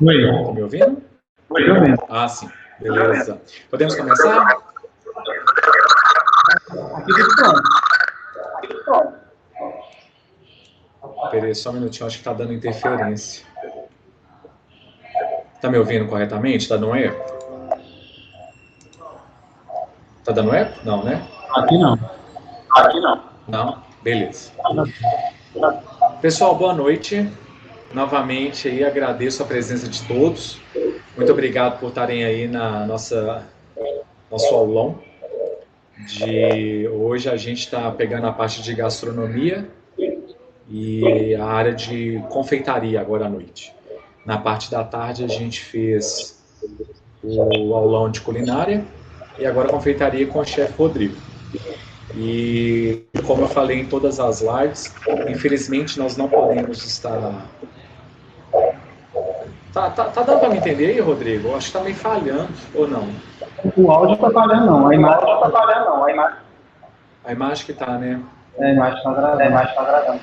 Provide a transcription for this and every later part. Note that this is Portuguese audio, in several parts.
Oi. Tá me ouvindo? Oi, eu mesmo. Ah, sim. Beleza. Podemos começar? Aqui tudo pronto. Peraí, só um minutinho, acho que tá dando interferência. Tá me ouvindo corretamente? Tá dando eco? Tá dando eco? Não, né? Aqui não. Não? Beleza. Pessoal, boa noite. Novamente aí agradeço a presença de todos. Muito obrigado por estarem aí na nosso aulão. Hoje a gente está pegando a parte de gastronomia e a área de confeitaria agora à noite. Na parte da tarde a gente fez o aulão de culinária e agora confeitaria com o chefe Rodrigo. E como eu falei em todas as lives, infelizmente nós não podemos estar. Tá dando para me entender aí, Rodrigo? Eu acho que está meio falhando, ou não? O áudio está falhando, não. A imagem não está falhando, não. A imagem que tá, né? A imagem está gravando.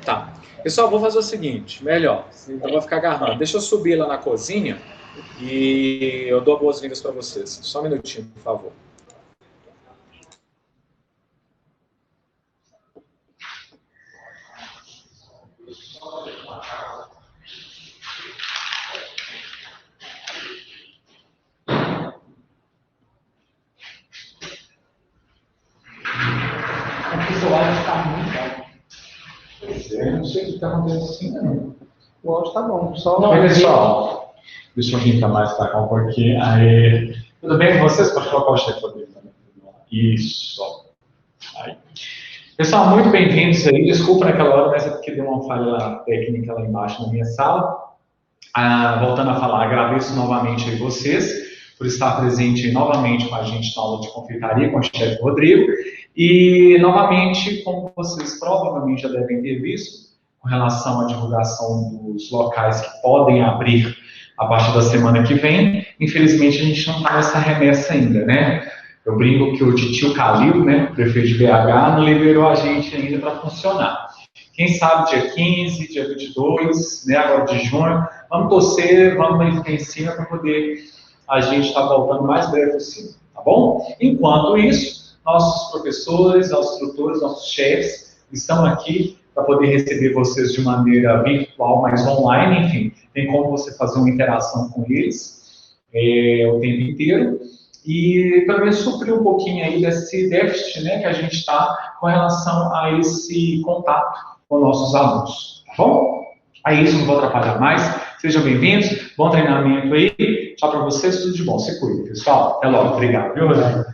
Tá. Pessoal, vou fazer o seguinte, melhor, então vou ficar agarrando. Deixa eu subir lá na cozinha e eu dou boas-vindas para vocês. Só um minutinho, por favor. Aqui o áudio está muito bom. Eu não sei o que está acontecendo, não. O áudio está bom. Só não, pessoal, deixa eu vir para mais para cá um pouquinho. Aí, tudo bem com vocês? Pode colocar o chefe também. Isso. Aí. Pessoal, muito bem-vindos aí. Desculpa naquela hora, mas é porque deu uma falha técnica lá embaixo na minha sala. Voltando a falar, agradeço novamente a vocês por estar presente novamente com a gente na aula de confeitaria com o chefe Rodrigo. E, novamente, como vocês provavelmente já devem ter visto, com relação à divulgação dos locais que podem abrir a partir da semana que vem, infelizmente a gente não está nessa remessa ainda, né? Eu brinco que o tio Calil, né, prefeito de BH, não liberou a gente ainda para funcionar. Quem sabe dia 15, dia 22, né, agora de junho, vamos torcer, vamos em cima para poder a gente estar voltando o mais breve possível, tá bom? Enquanto isso, nossos professores, nossos tutores, nossos chefes estão aqui para poder receber vocês de maneira virtual, mas online, enfim, tem como você fazer uma interação com eles o tempo inteiro e pelo menos suprir um pouquinho aí desse déficit, né, que a gente está com relação a esse contato com nossos alunos, tá bom? É isso, não vou atrapalhar mais. Sejam bem-vindos, bom treinamento aí. Tchau para vocês, tudo de bom. Se cuide, pessoal. Até logo. Obrigado, viu, Rodrigo?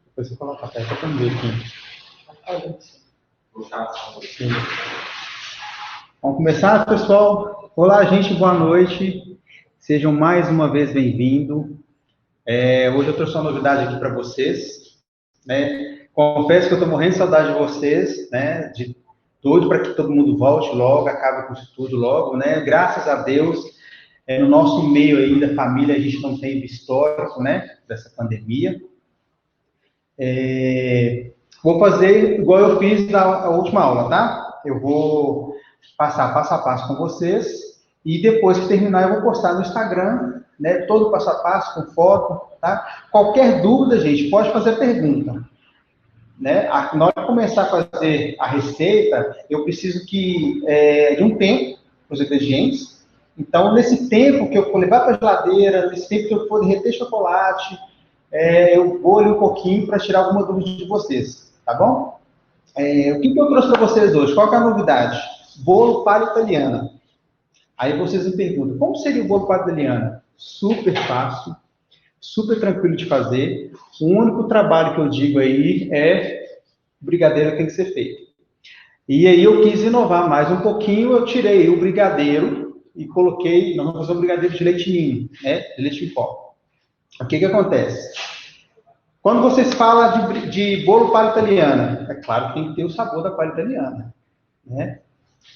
Depois você coloca a tela para ver aqui. Vamos começar, pessoal? Olá, gente, boa noite. Sejam mais uma vez bem-vindos. Hoje eu trouxe uma novidade aqui para vocês, né? Confesso que eu estou morrendo de saudade de vocês, né? De tudo para que todo mundo volte logo, acabe com isso tudo logo, né? Graças a Deus, no nosso meio aí da família, a gente não teve histórico, né? Dessa pandemia. Vou fazer igual eu fiz na última aula, tá? Eu vou passar passo a passo com vocês e depois que terminar eu vou postar no Instagram, né? Todo passo a passo com foto, tá? Qualquer dúvida, gente, pode fazer pergunta. Né? Na hora de começar a fazer a receita, eu preciso de um tempo para os ingredientes. Então, nesse tempo que eu for levar para a geladeira, nesse tempo que eu for derreter chocolate, eu vou ali um pouquinho para tirar alguma dúvida de vocês, tá bom? O que eu trouxe para vocês hoje? Qual que é a novidade? Bolo palha italiana. Aí vocês me perguntam, como seria o bolo palha italiana? Super fácil, super tranquilo de fazer. O único trabalho que eu digo aí o brigadeiro tem que ser feito. E aí eu quis inovar mais um pouquinho, eu tirei o brigadeiro e coloquei, nós vamos fazer um brigadeiro de leite ninho, né? De leite em pó. O que acontece? Quando vocês falam de bolo palha italiana, é claro que tem que ter o sabor da palha italiana, né?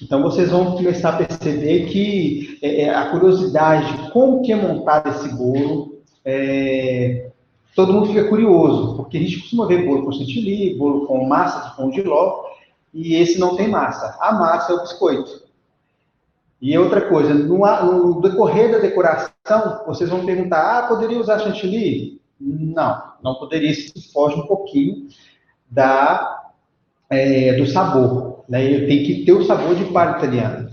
Então, vocês vão começar a perceber que a curiosidade de como que é montado esse bolo, todo mundo fica curioso, porque a gente costuma ver bolo com chantilly, bolo com massa de pão de ló, e esse não tem massa. A massa é o biscoito. E outra coisa, no decorrer da decoração, vocês vão perguntar, poderia usar chantilly? Não, não poderia, isso foge um pouquinho do sabor, né? Tem que ter o sabor de palha italiana,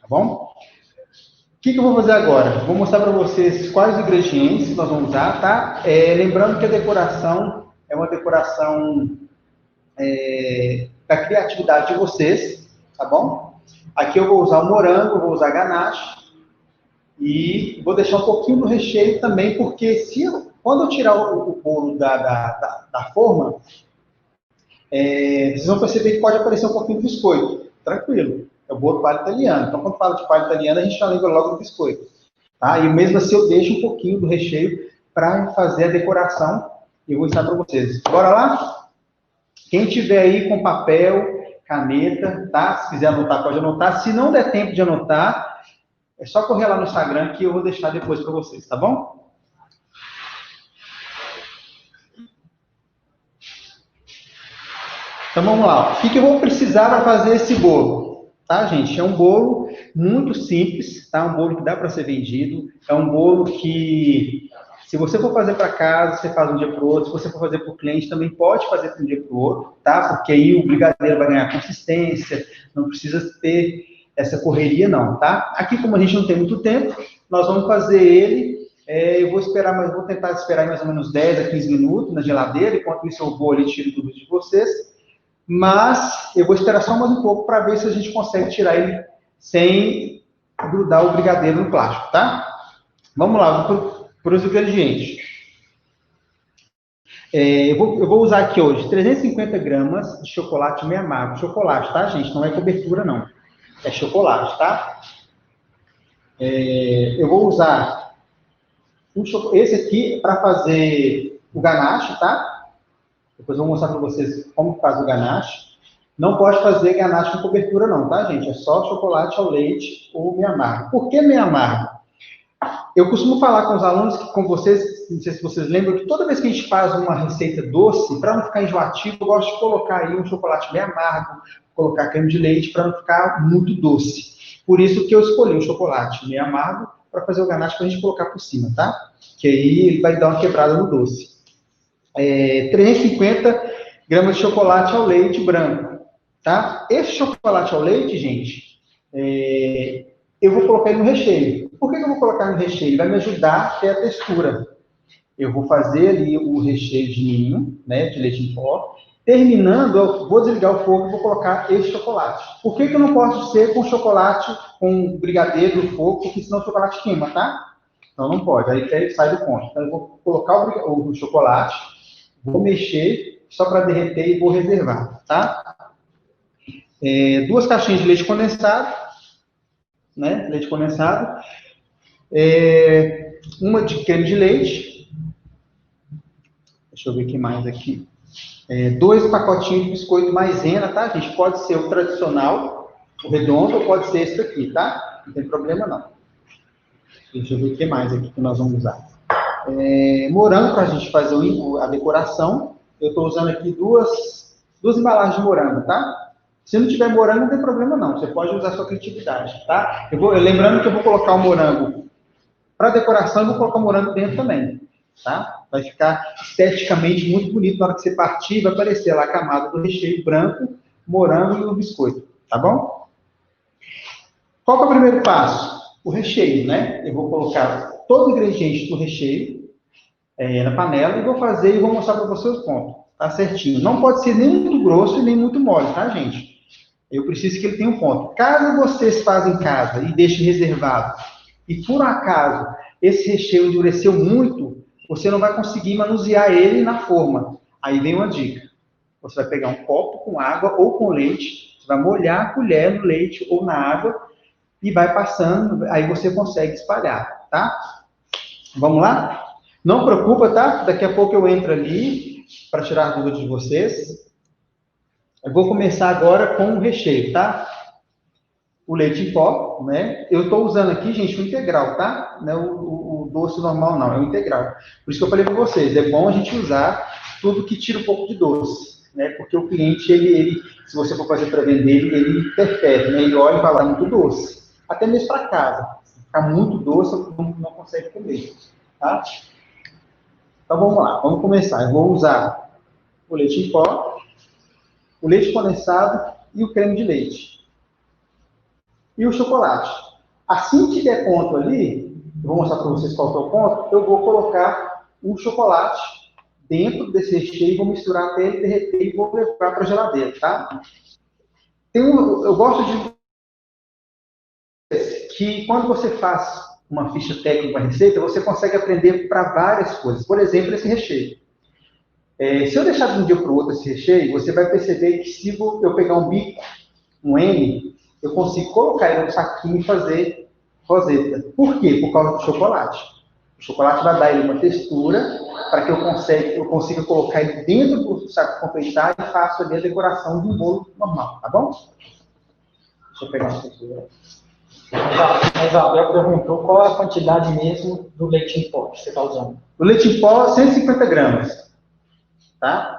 tá bom? O que eu vou fazer agora? Vou mostrar para vocês quais ingredientes nós vamos usar, tá? Lembrando que a decoração é uma decoração da criatividade de vocês, tá bom? Aqui eu vou usar o morango, vou usar ganache e vou deixar um pouquinho do recheio também, porque quando eu tirar o bolo da forma, vocês vão perceber que pode aparecer um pouquinho de biscoito. Tranquilo, é o bolo de palha italiano. Então, quando fala de palha italiana, a gente já lembra logo do biscoito. Tá? E mesmo assim, eu deixo um pouquinho do recheio para fazer a decoração e eu vou ensinar para vocês. Bora lá? Quem tiver aí com papel, caneta, tá? Se quiser anotar, pode anotar. Se não der tempo de anotar, é só correr lá no Instagram que eu vou deixar depois para vocês, tá bom? Então vamos lá. O que eu vou precisar para fazer esse bolo? Tá, gente? É um bolo muito simples, tá? Um bolo que dá para ser vendido. É um bolo que, se você for fazer para casa, você faz um dia para o outro. Se você for fazer para o cliente, também pode fazer de um dia para o outro, tá? Porque aí o brigadeiro vai ganhar consistência, não precisa ter essa correria não, tá? Aqui, como a gente não tem muito tempo, nós vamos fazer ele. Eu vou tentar esperar mais ou menos 10 a 15 minutos na geladeira, enquanto isso eu vou ali e tiro tudo de vocês. Mas eu vou esperar só mais um pouco para ver se a gente consegue tirar ele sem grudar o brigadeiro no plástico, tá? Vamos lá, para os ingredientes. Eu vou usar aqui hoje 350 gramas de chocolate meio amargo. Chocolate, tá, gente? Não é cobertura, não. É chocolate, tá? Eu vou usar esse aqui para fazer o ganache, tá? Depois eu vou mostrar para vocês como faz o ganache. Não pode fazer ganache com cobertura não, tá, gente? É só chocolate ao leite ou meio amargo. Por que meio amargo? Eu costumo falar com os alunos, com vocês, não sei se vocês lembram, que toda vez que a gente faz uma receita doce, para não ficar enjoativo, eu gosto de colocar aí um chocolate meio amargo, colocar creme de leite, para não ficar muito doce. Por isso que eu escolhi o chocolate meio amargo para fazer o ganache para a gente colocar por cima, tá? Que aí ele vai dar uma quebrada no doce. 350 gramas de chocolate ao leite branco, tá? Esse chocolate ao leite, gente, eu vou colocar ele no recheio. Por que eu vou colocar no recheio? Ele vai me ajudar a ter a textura. Eu vou fazer ali o recheio de ninho, né, de leite em pó. Terminando, eu vou desligar o fogo e vou colocar esse chocolate. Por que eu não posso ser com chocolate, com brigadeiro no fogo? Porque senão o chocolate queima, tá? Então não pode, aí sai do ponto. Então eu vou colocar o chocolate, vou mexer só para derreter e vou reservar, tá? 2 caixinhas de leite condensado, né? Leite condensado. Uma de creme de leite. Deixa eu ver o que mais aqui. 2 pacotinhos de biscoito maisena, tá, gente? Pode ser o tradicional, o redondo, ou pode ser esse aqui, tá? Não tem problema não. Deixa eu ver o que mais aqui que nós vamos usar. Morango para a gente fazer a decoração. Eu estou usando aqui duas embalagens de morango, tá? Se não tiver morango, não tem problema não. Você pode usar a sua criatividade, tá? Lembrando que eu vou colocar o morango para decoração, eu vou colocar o morango dentro também, tá? Vai ficar esteticamente muito bonito. Na hora que você partir, vai aparecer lá a camada do recheio branco, morango e o biscoito, tá bom? Qual que é o primeiro passo? O recheio, né? Eu vou colocar todo o ingrediente do recheio na panela e vou mostrar para vocês os pontos, tá certinho. Não pode ser nem muito grosso e nem muito mole, tá, gente? Eu preciso que ele tenha um ponto. Caso vocês façam em casa e deixem reservado, e por acaso esse recheio endureceu muito, você não vai conseguir manusear ele na forma. Aí vem uma dica. Você vai pegar um copo com água ou com leite, você vai molhar a colher no leite ou na água e vai passando, aí você consegue espalhar, tá? Vamos lá? Não preocupa, tá? Daqui a pouco eu entro ali para tirar as dúvidas de vocês. Eu vou começar agora com o recheio, tá? O leite em pó, né? Eu estou usando aqui, gente, o integral, tá? Não é o doce normal, não, é o integral. Por isso que eu falei para vocês, é bom a gente usar tudo que tira um pouco de doce. né? Porque o cliente, se você for fazer para vender, ele interfere, né? Ele olha e fala, muito doce. Até mesmo para casa. Se ficar muito doce, não consegue comer, tá? Então vamos lá, vamos começar. Eu vou usar o leite em pó, o leite condensado e o creme de leite. E o chocolate. Assim que der ponto ali, eu vou mostrar para vocês qual é o ponto, eu vou colocar o chocolate dentro desse recheio, vou misturar até ele derreter e vou levar para a geladeira, tá? Eu gosto de que quando você faz uma ficha técnica, uma receita, você consegue aprender para várias coisas. Por exemplo, esse recheio. Se eu deixar de um dia para o outro esse recheio, você vai perceber que se eu pegar um bico, um M, eu consigo colocar ele no saquinho e fazer roseta. Por quê? Por causa do chocolate. O chocolate vai dar ele uma textura para que eu consiga colocar ele dentro do saco confeitado e faço ali a decoração de um bolo normal, tá bom? Deixa eu pegar uma textura. A Isabel perguntou qual é a quantidade mesmo do leite em pó que você está usando. O leite em pó, 150 gramas. Tá?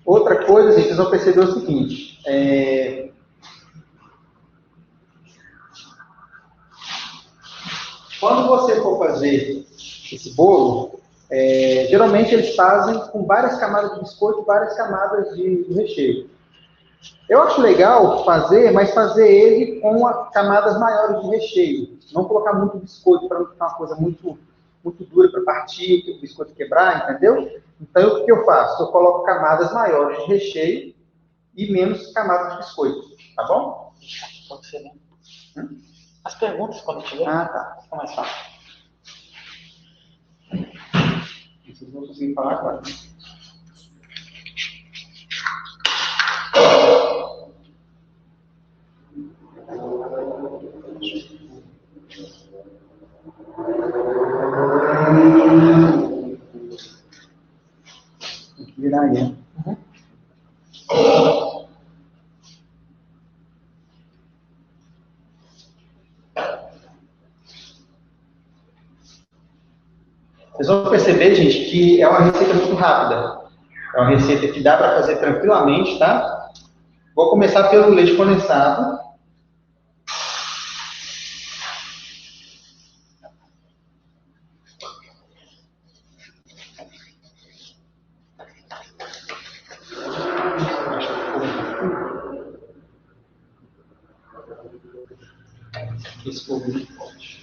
Outra coisa, gente, vocês vão perceber o seguinte. Quando você for fazer esse bolo, geralmente eles fazem com várias camadas de biscoito e várias camadas de recheio. Eu acho legal fazer, mas fazer ele com camadas maiores de recheio. Não colocar muito biscoito para não ficar uma coisa muito, muito dura para partir, que o biscoito quebrar, entendeu? Então, o que eu faço? Eu coloco camadas maiores de recheio e menos camadas de biscoito, tá bom? Pode ser, né? As perguntas, quando tiver, tá. fica mais fácil. Vocês vão conseguir falar agora. Tem que virar aí, né? Vocês vão perceber, gente, que é uma receita muito rápida. É uma receita que dá para fazer tranquilamente, tá? Vou começar pelo leite condensado. Esse fogo muito forte.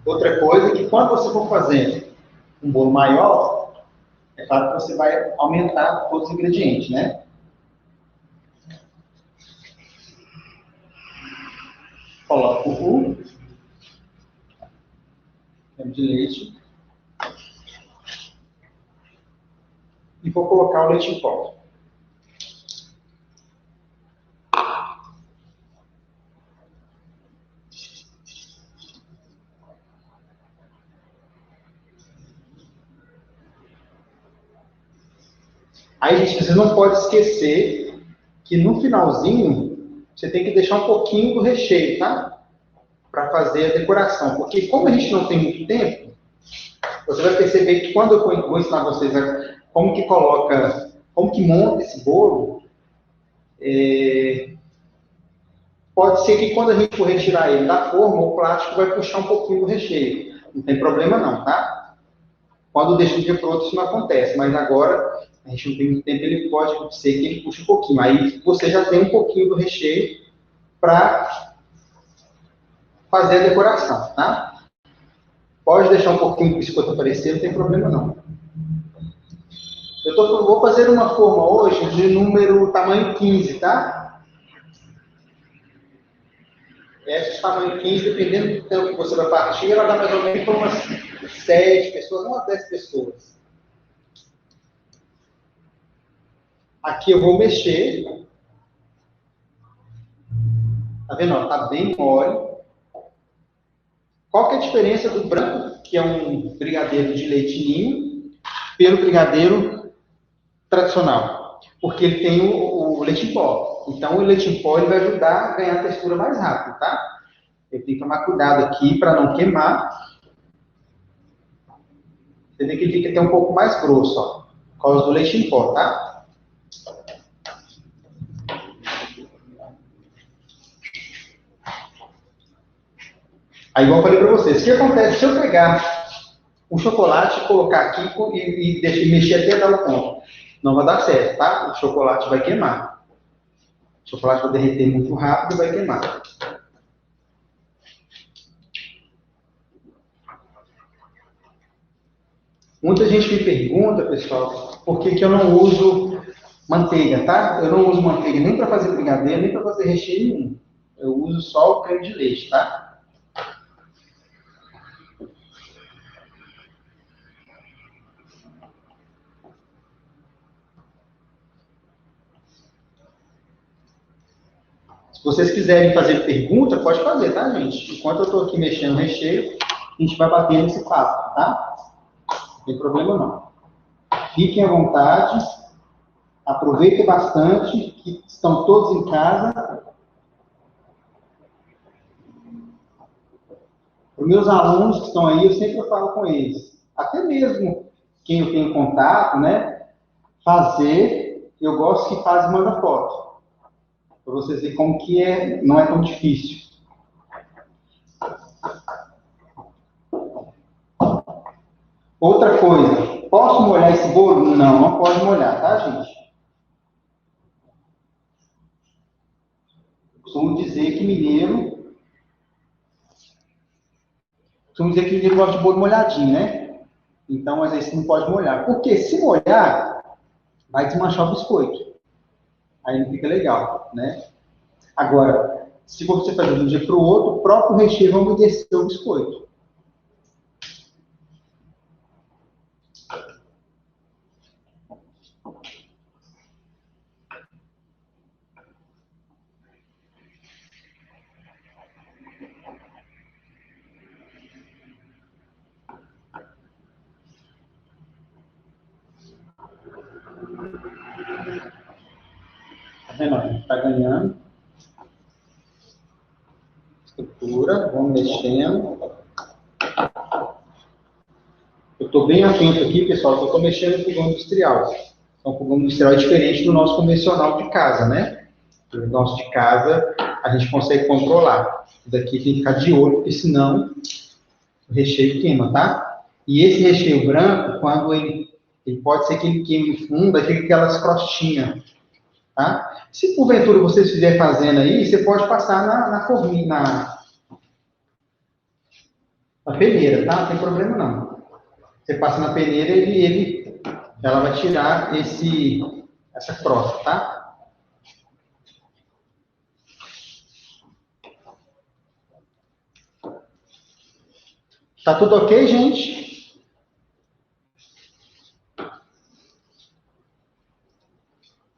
Outra coisa é que quando você for fazer um bolo maior, é claro que você vai aumentar todos os ingredientes, né? Coloco o creme de leite e vou colocar o leite em pó. Aí, gente, você não pode esquecer que no finalzinho você tem que deixar um pouquinho do recheio, tá? Para fazer a decoração. Porque como a gente não tem muito tempo, você vai perceber que quando eu vou ensinar vocês como que monta esse bolo, pode ser que quando a gente for retirar ele da forma, o plástico vai puxar um pouquinho do recheio. Não tem problema não, tá? Quando deixa de um dia para o outro, isso não acontece. Mas agora, a gente não tem muito tempo, ele pode ser que ele puxe um pouquinho. Aí você já tem um pouquinho do recheio para fazer a decoração, tá? Pode deixar um pouquinho do biscoito aparecer, não tem problema não. Vou fazer uma forma hoje de tamanho 15, tá? Essa de tamanho 15, dependendo do tempo que você vai partir, ela dá mais ou menos para umas 7 pessoas, umas 10 pessoas. Aqui eu vou mexer. Tá vendo? Tá bem mole. Qual que é a diferença do branco, que é um brigadeiro de leite ninho, pelo brigadeiro tradicional, porque ele tem o leite em pó. Então, o leite em pó ele vai ajudar a ganhar a textura mais rápido, tá? Eu tenho que tomar cuidado aqui para não queimar. Você vê que ele fica até um pouco mais grosso, ó, por causa do leite em pó, tá? Aí, igual eu falei para vocês, o que acontece se eu pegar o chocolate, colocar aqui e mexer até dar o ponto? Não vai dar certo, tá? O chocolate vai queimar. O chocolate vai derreter muito rápido e vai queimar. Muita gente me pergunta, pessoal, por que eu não uso manteiga, tá? Eu não uso manteiga nem para fazer brigadeiro, nem para fazer recheio nenhum. Eu uso só o creme de leite, tá? Se vocês quiserem fazer pergunta, pode fazer, tá, gente? Enquanto eu estou aqui mexendo no recheio, a gente vai batendo esse papo, tá? Não tem problema não. Fiquem à vontade, aproveitem bastante, que estão todos em casa. Para os meus alunos que estão aí, eu sempre falo com eles. Até mesmo quem eu tenho contato, né? Fazer, eu gosto que faz e manda foto. Para vocês verem como que não é tão difícil. Outra coisa, posso molhar esse bolo? Não, não pode molhar, tá, gente? Eu costumo dizer que mineiro gosta de bolo molhadinho, né? Então, às vezes, não pode molhar. Porque se molhar, vai desmanchar o biscoito. Aí não fica legal, né? Agora, se você fazer de um dia para o outro, o próprio recheio vai umedecer o biscoito. Tá vendo? A gente está ganhando estrutura, vamos mexendo. Eu estou bem atento aqui, pessoal, que eu estou mexendo no fogão industrial. Então, o fogão industrial é diferente do nosso convencional de casa, né? O nosso de casa, a gente consegue controlar. Isso daqui tem que ficar de olho, porque senão o recheio queima, tá? E esse recheio branco, quando ele pode ser que ele queime no fundo, aí fica aquelas crostinhas, tá? Se porventura você estiver fazendo aí, você pode passar na forminha, na peneira, tá? Não tem problema não. Você passa na peneira e ela vai tirar essa crosta, tá? Tá tudo ok, gente?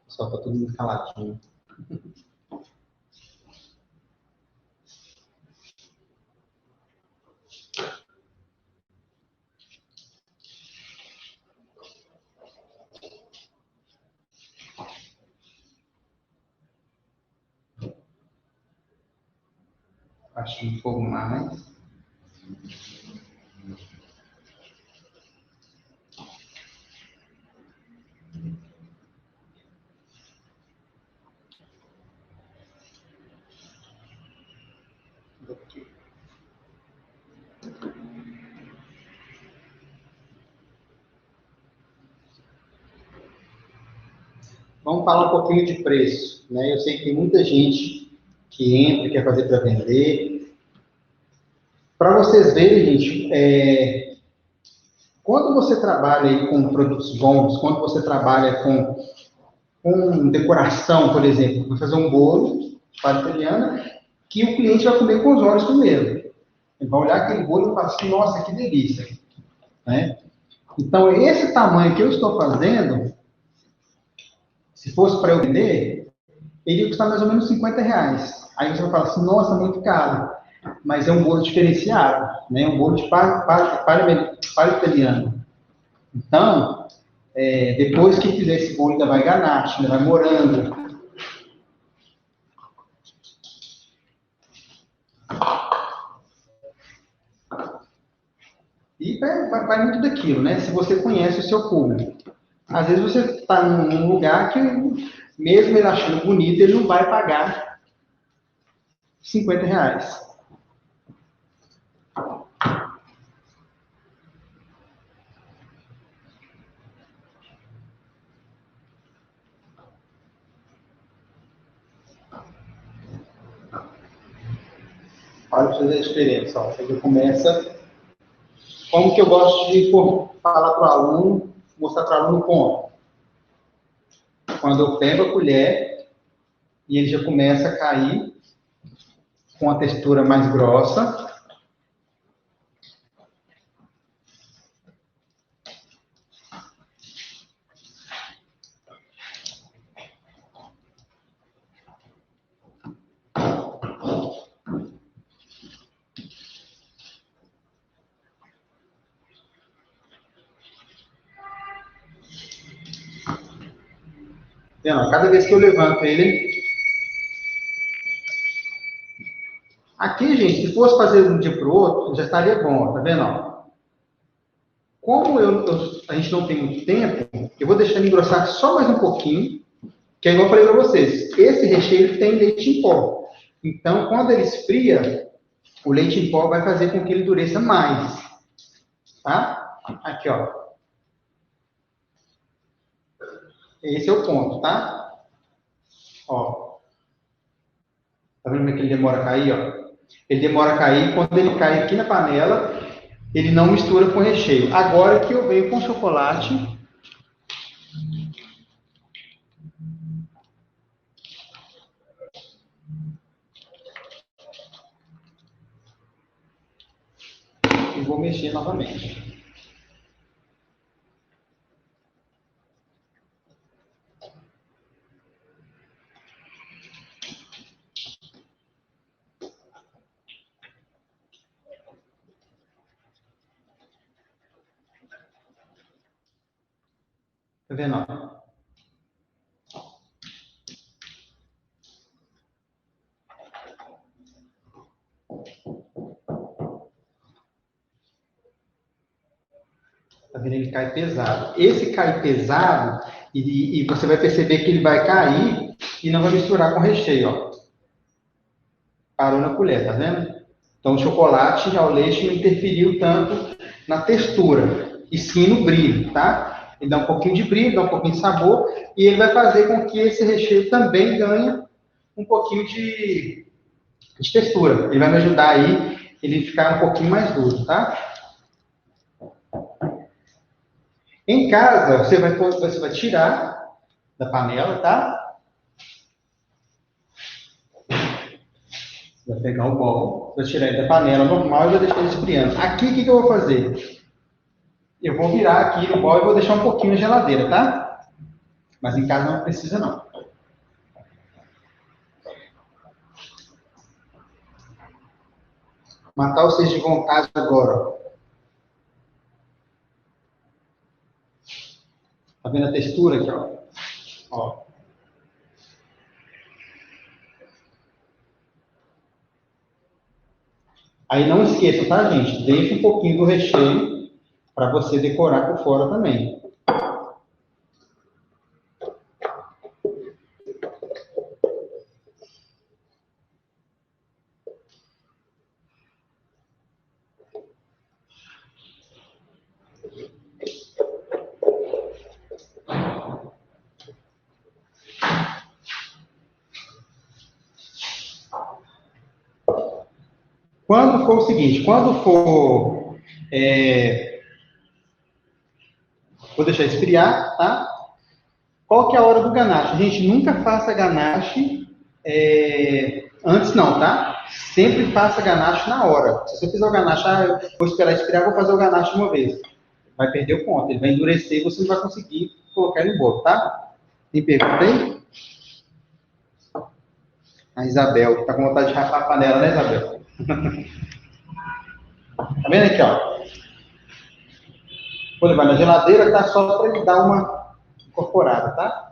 Só tá todo mundo caladinho. Acho um pouco mais. Vamos falar um pouquinho de preço, né? Eu sei que tem muita gente que entra e quer fazer para vender. Para vocês verem, gente, quando você trabalha aí com produtos bons, quando você trabalha com decoração, por exemplo, vai fazer um bolo de palha italiana, que o cliente vai comer com os olhos primeiro. Ele vai olhar aquele bolo e falar assim, nossa, que delícia, né? Então, esse tamanho que eu estou fazendo, se fosse para eu vender, ele ia custar mais ou menos R$50. Aí você vai falar assim, nossa, muito caro. Mas é um bolo diferenciado, né? Um bolo de palha italiana. Então, depois que fizer esse bolo, ainda vai ganache, ainda vai morango. E vai muito daquilo, né? Se você conhece o seu público. Às vezes você está num lugar que, mesmo ele achando bonito, ele não vai pagar R$ 50. Olha para você ver a diferença. Ó. Você começa. Como que eu gosto de falar para o aluno, mostrar para o aluno como? Quando eu pego a colher e ele já começa a cair com a textura mais grossa. Vendo? Cada vez que eu levanto ele. Aqui, gente, se fosse fazer de um dia para o outro, já estaria bom, tá vendo? Como a gente não tem muito tempo, eu vou deixar ele engrossar só mais um pouquinho, que é igual eu falei para vocês. Esse recheio tem leite em pó. Então, quando ele esfria, o leite em pó vai fazer com que ele endureça mais. Tá? Aqui, ó. Esse é o ponto, tá? Ó. Tá vendo como é que ele demora a cair, ó? Ele demora a cair, quando ele cai aqui na panela, ele não mistura com o recheio. Agora que eu venho com chocolate. E vou mexer novamente. Tá vendo? Tá vendo? Ele cai pesado. Esse cai pesado, e você vai perceber que ele vai cair e não vai misturar com o recheio, ó. Parou na colher, tá vendo? Então, o chocolate ao leite não interferiu tanto na textura, e sim no brilho, tá? Ele dá um pouquinho de brilho, dá um pouquinho de sabor, e ele vai fazer com que esse recheio também ganhe um pouquinho de textura. Ele vai me ajudar aí, ele ficar um pouquinho mais duro, tá? Em casa, você vai tirar da panela, tá? Você vai pegar o bolo, vai tirar ele da panela normal e vai deixar ele esfriando. Aqui, o que eu vou fazer? Eu vou virar aqui no bolo e vou deixar um pouquinho na geladeira, tá? Mas em casa não precisa, não. Matar vocês de vontade agora, ó. Tá vendo a textura aqui, ó? Ó. Aí não esqueça, tá, gente? Deixa um pouquinho do recheio para você decorar por fora também. Quando for o seguinte, quando for... vou deixar esfriar, tá? Qual que é a hora do ganache? Gente, nunca faça ganache antes não, tá? Sempre faça ganache na hora. Se você fizer o ganache, eu vou esperar esfriar, vou fazer o ganache de uma vez. Vai perder o ponto, ele vai endurecer e você não vai conseguir colocar ele no bolo, tá? Tem pergunta aí? A Isabel, tá com vontade de rapar a panela, né, Isabel? Tá vendo aqui, ó? Vou levar na geladeira, tá? Só para ele dar uma incorporada, tá?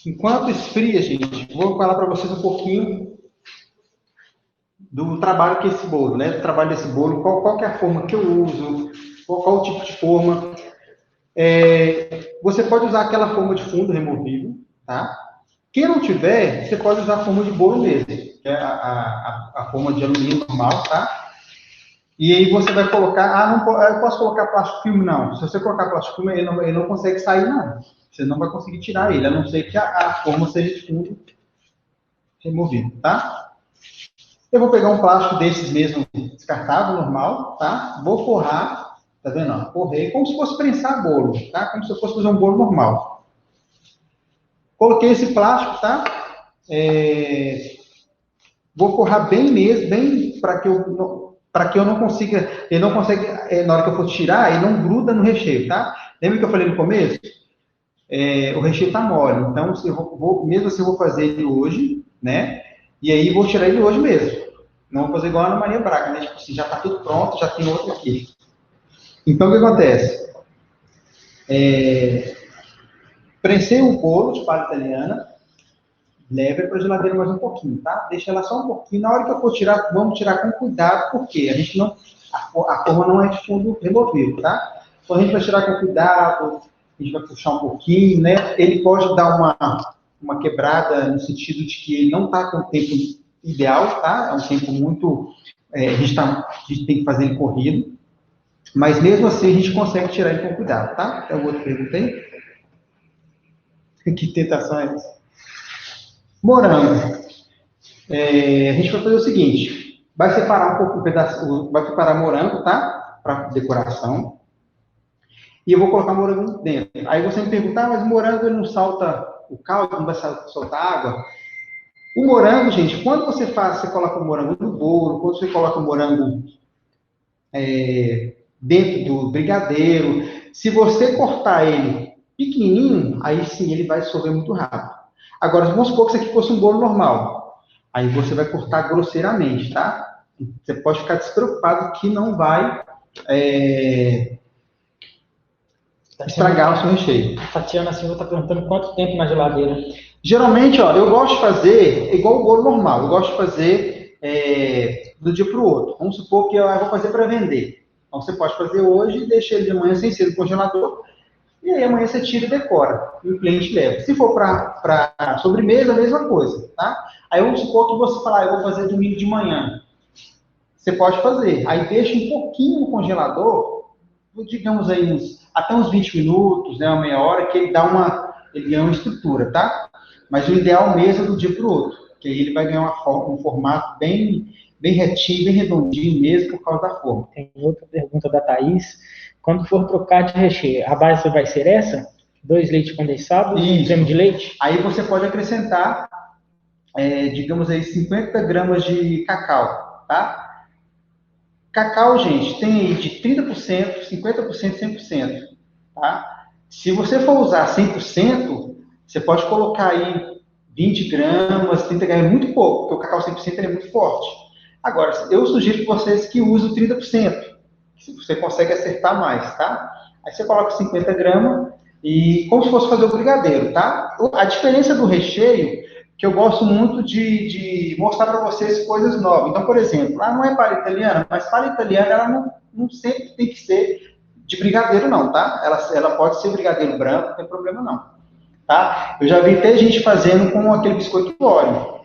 Enquanto esfria, gente, vou falar para vocês um pouquinho do trabalho que é esse bolo, né? Do trabalho desse bolo, qual que é a forma que eu uso, qual o tipo de forma. Você pode usar aquela forma de fundo removível, tá? Quem não tiver, você pode usar a forma de bolo mesmo, que é a forma de alumínio normal, tá? E aí você vai colocar, eu posso colocar plástico filme? Não. Se você colocar plástico filme, ele não consegue sair, não. Você não vai conseguir tirar ele, a não ser que a forma seja de fundo removível, tá? Eu vou pegar um plástico desses mesmo, descartável, normal, tá? Vou forrar, tá vendo? Ó, forrei como se fosse prensar bolo, tá? Como se eu fosse fazer um bolo normal. Coloquei esse plástico, tá? Vou forrar bem mesmo, bem para que eu não consiga, ele não consegue, na hora que eu for tirar, ele não gruda no recheio, tá? Lembra que eu falei no começo? O recheio tá mole, então mesmo assim eu vou fazer ele hoje, né? E aí vou tirar ele hoje mesmo. Não vou fazer igual a Ana Maria Braga, né? Tipo assim, já tá tudo pronto, já tem outro aqui. Então o que acontece? Prensei o bolo de palha italiana, leve para a geladeira mais um pouquinho, tá? Deixa ela só um pouquinho. Na hora que eu for tirar, vamos tirar com cuidado, porque a forma não é de fundo removível, tá? Então a gente vai tirar com cuidado, a gente vai puxar um pouquinho, né? Ele pode dar uma quebrada no sentido de que ele não está com o tempo ideal, tá? É um tempo muito... a gente tem que fazer ele corrido, mas mesmo assim a gente consegue tirar ele com cuidado, tá? É o outro que eu perguntei. Que tentação é essa? Morango. A gente vai fazer o seguinte, vai separar um pouco o pedaço, vai preparar morango, tá? Para decoração. E eu vou colocar morango dentro. Aí você me pergunta, mas o morango ele não salta o caldo, não vai soltar água? O morango, gente, quando você coloca o morango no bolo, quando você coloca o morango dentro do brigadeiro, se você cortar ele pequenininho, aí sim ele vai dissolver muito rápido. Agora, vamos supor que isso aqui fosse um bolo normal. Aí você vai cortar grosseiramente, tá? Você pode ficar despreocupado que não vai estragar o seu recheio. Tatiana Silva está perguntando quanto tempo na geladeira. Geralmente, ó, eu gosto de fazer igual o bolo normal. Eu gosto de fazer do dia para o outro. Vamos supor que eu vou fazer para vender. Então, você pode fazer hoje e deixa ele de manhã sem ser no congelador. E aí amanhã você tira e decora. E o cliente leva. Se for para sobremesa, a mesma coisa, tá? Aí vamos supor que você falar, eu vou fazer domingo de manhã. Você pode fazer. Aí deixa um pouquinho no congelador, digamos aí até uns 20 minutos, né, uma meia hora, que ele ganha uma estrutura, tá? Mas o ideal mesmo é do dia para o outro, que aí ele vai ganhar um formato bem retinho, bem redondinho mesmo, por causa da forma. Tem outra pergunta da Thaís. Quando for trocar de recheio, a base vai ser essa? 2 leites condensados e um creme de leite? Aí você pode acrescentar, digamos aí, 50 gramas de cacau, tá? Cacau, gente, tem aí de 30%, 50%, 100%, tá? Se você for usar 100%, você pode colocar aí 20 gramas, 30 gramas, é muito pouco, porque o cacau 100% é muito forte. Agora, eu sugiro para vocês que usem 30%, se você consegue acertar mais, tá? Aí você coloca 50 gramas e como se fosse fazer o brigadeiro, tá? A diferença do recheio, que eu gosto muito de mostrar para vocês coisas novas. Então, por exemplo, não é palha italiana, mas palha italiana ela não sempre tem que ser de brigadeiro, não, tá? Ela pode ser brigadeiro branco, não tem problema não, tá? Eu já vi até gente fazendo com aquele biscoito Oreo.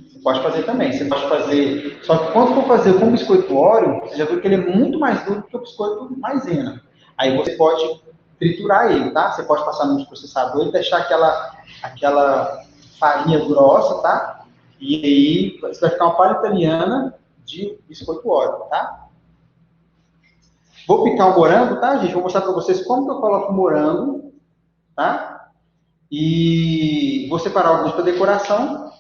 Você pode fazer também, você pode fazer... Só que quando for fazer com biscoito Oreo, você já viu que ele é muito mais duro que o biscoito maisena. Aí você pode triturar ele, tá? Você pode passar no processador e deixar aquela farinha grossa, tá? E aí você vai ficar uma palha italiana de biscoito Oreo, tá? Vou picar o morango, tá, gente? Vou mostrar para vocês como que eu coloco o morango, tá? E vou separar alguns para decoração.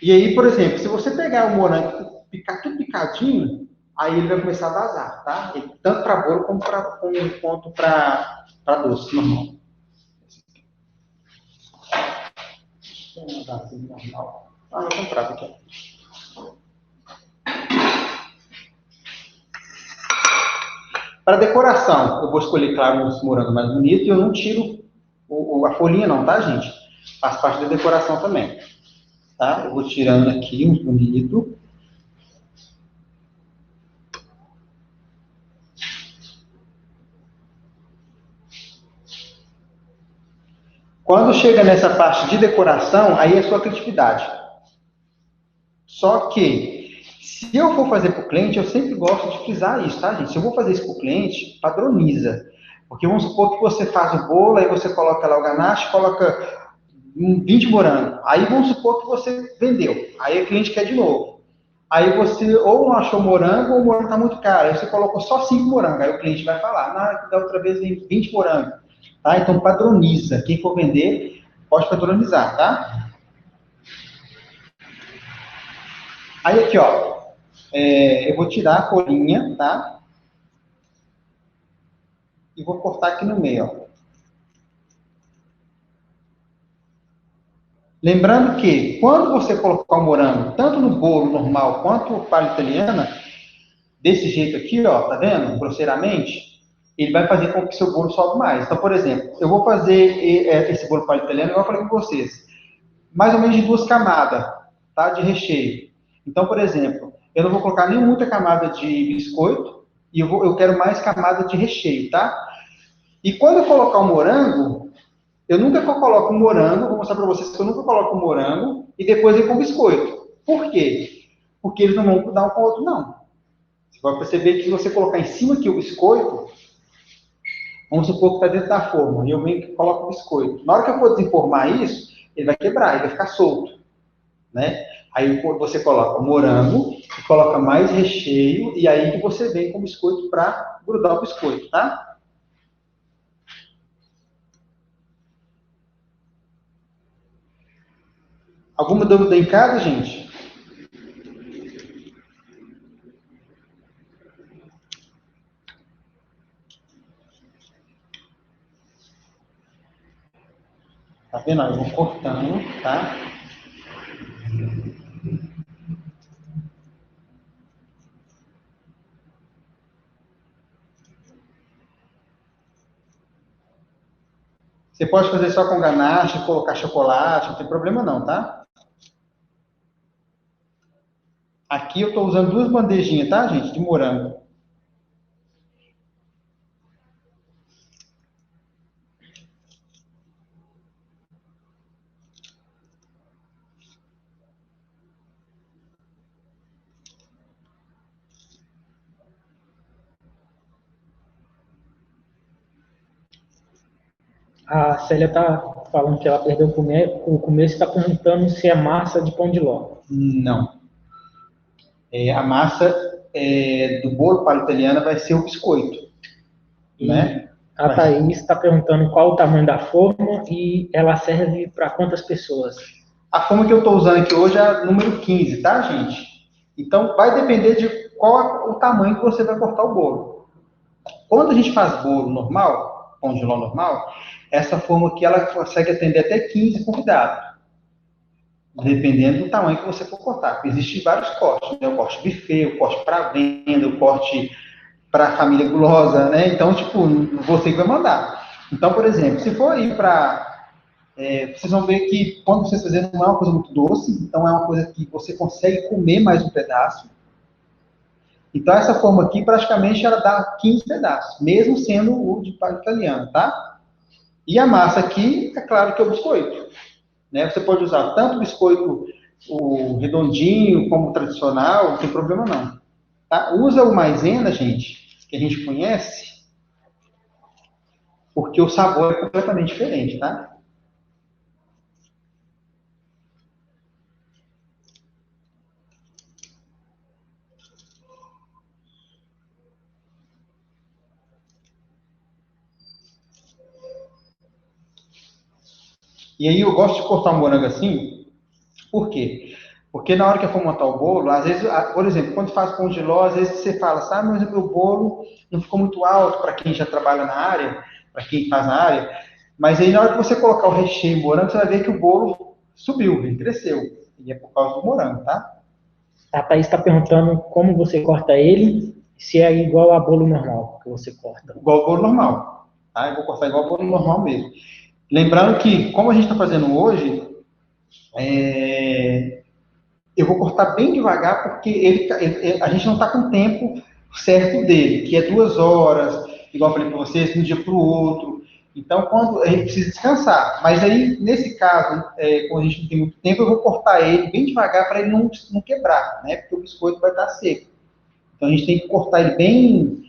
E aí, por exemplo, se você pegar o morango, picar tudo picadinho, aí ele vai começar a vazar, tá? Tanto para bolo quanto para doce normal. Ah, eu comprava aqui. Para decoração, eu vou escolher, claro, uns morangos mais bonitos e eu não tiro a folhinha não, tá, gente? Faz parte da decoração também. Tá? Eu vou tirando aqui uns bonitos. Quando chega nessa parte de decoração, aí é sua criatividade. Só que, se eu for fazer para o cliente, eu sempre gosto de frisar isso, tá, gente? Se eu vou fazer isso para o cliente, padroniza. Porque vamos supor que você faz o bolo, aí você coloca lá o ganache, coloca 20 morangos. Aí vamos supor que você vendeu. Aí o cliente quer de novo. Aí você ou não achou morango, ou o morango está muito caro. Aí você colocou só 5 morangos. Aí o cliente vai falar, da outra vez vem 20 morangos. Tá? Então padroniza. Quem for vender, pode padronizar, tá? Aí aqui, ó. Eu vou tirar a folhinha, tá? E vou cortar aqui no meio, ó. Lembrando que, quando você colocar o morango, tanto no bolo normal quanto no palha italiana, desse jeito aqui, ó, tá vendo? Grosseiramente, ele vai fazer com que seu bolo sobe mais. Então, por exemplo, eu vou fazer esse bolo palha italiana, igual eu falei com vocês, mais ou menos de 2 camadas, tá? De recheio. Então, por exemplo, eu não vou colocar nem muita camada de biscoito, e eu quero mais camada de recheio, tá? E quando eu colocar o morango, eu nunca coloco um morango, vou mostrar para vocês que eu nunca coloco um morango e depois vem com biscoito. Por quê? Porque eles não vão dar um com o outro, não. Você vai perceber que se você colocar em cima aqui o biscoito, vamos supor que está dentro da forma, e eu venho e coloco o biscoito. Na hora que eu for desenformar isso, ele vai quebrar, ele vai ficar solto. Né? Aí você coloca o morango, coloca mais recheio, e aí que você vem com o biscoito para grudar o biscoito, tá? Alguma dúvida em casa, gente? Tá vendo? Eu vou cortando, tá? Você pode fazer só com ganache, colocar chocolate, não tem problema não, tá? Aqui eu estou usando 2 bandejinhas, tá, gente? De morango. A Célia está falando que ela perdeu o começo e está perguntando se é massa de pão de ló. Não. A massa do bolo palha italiana vai ser o biscoito, né? A Thaís está perguntando qual o tamanho da forma e ela serve para quantas pessoas? A forma que eu estou usando aqui hoje é a número 15, tá, gente? Então, vai depender de qual é o tamanho que você vai cortar o bolo. Quando a gente faz bolo normal, pão de ló normal, essa forma aqui, ela consegue atender até 15 convidados. Dependendo do tamanho que você for cortar. Existem vários cortes, né? O corte buffet, o corte para venda, o corte para família gulosa, né? Então, tipo, você que vai mandar. Então, por exemplo, se for ir para... vocês vão ver que quando vocês fazerem não é uma coisa muito doce, então é uma coisa que você consegue comer mais um pedaço. Então, essa forma aqui, praticamente, ela dá 15 pedaços, mesmo sendo o de palha italiana, tá? E a massa aqui, é claro que é o biscoito. Né? Você pode usar tanto o biscoito o redondinho como o tradicional, não tem problema não. Tá? Usa o maisena, gente, que a gente conhece, porque o sabor é completamente diferente, tá? E aí eu gosto de cortar o morango assim, por quê? Porque na hora que eu for montar o bolo, às vezes, por exemplo, quando faz pão de ló, às vezes você fala, sabe, mas o meu bolo não ficou muito alto para quem já trabalha na área, para quem faz na área, mas aí na hora que você colocar o recheio em morango, você vai ver que o bolo subiu, ele cresceu. E é por causa do morango, tá? A Thaís está perguntando como você corta ele, se é igual a bolo normal que você corta. Igual o bolo normal, tá? Eu vou cortar igual o bolo normal mesmo. Lembrando que, como a gente está fazendo hoje, eu vou cortar bem devagar, porque a gente não está com o tempo certo dele, que é 2 horas, igual eu falei para vocês, de um dia para o outro. Então, quando a gente precisa descansar. Mas aí, nesse caso, quando a gente não tem muito tempo, eu vou cortar ele bem devagar para ele não quebrar, né? Porque o biscoito vai estar seco. Então, a gente tem que cortar ele bem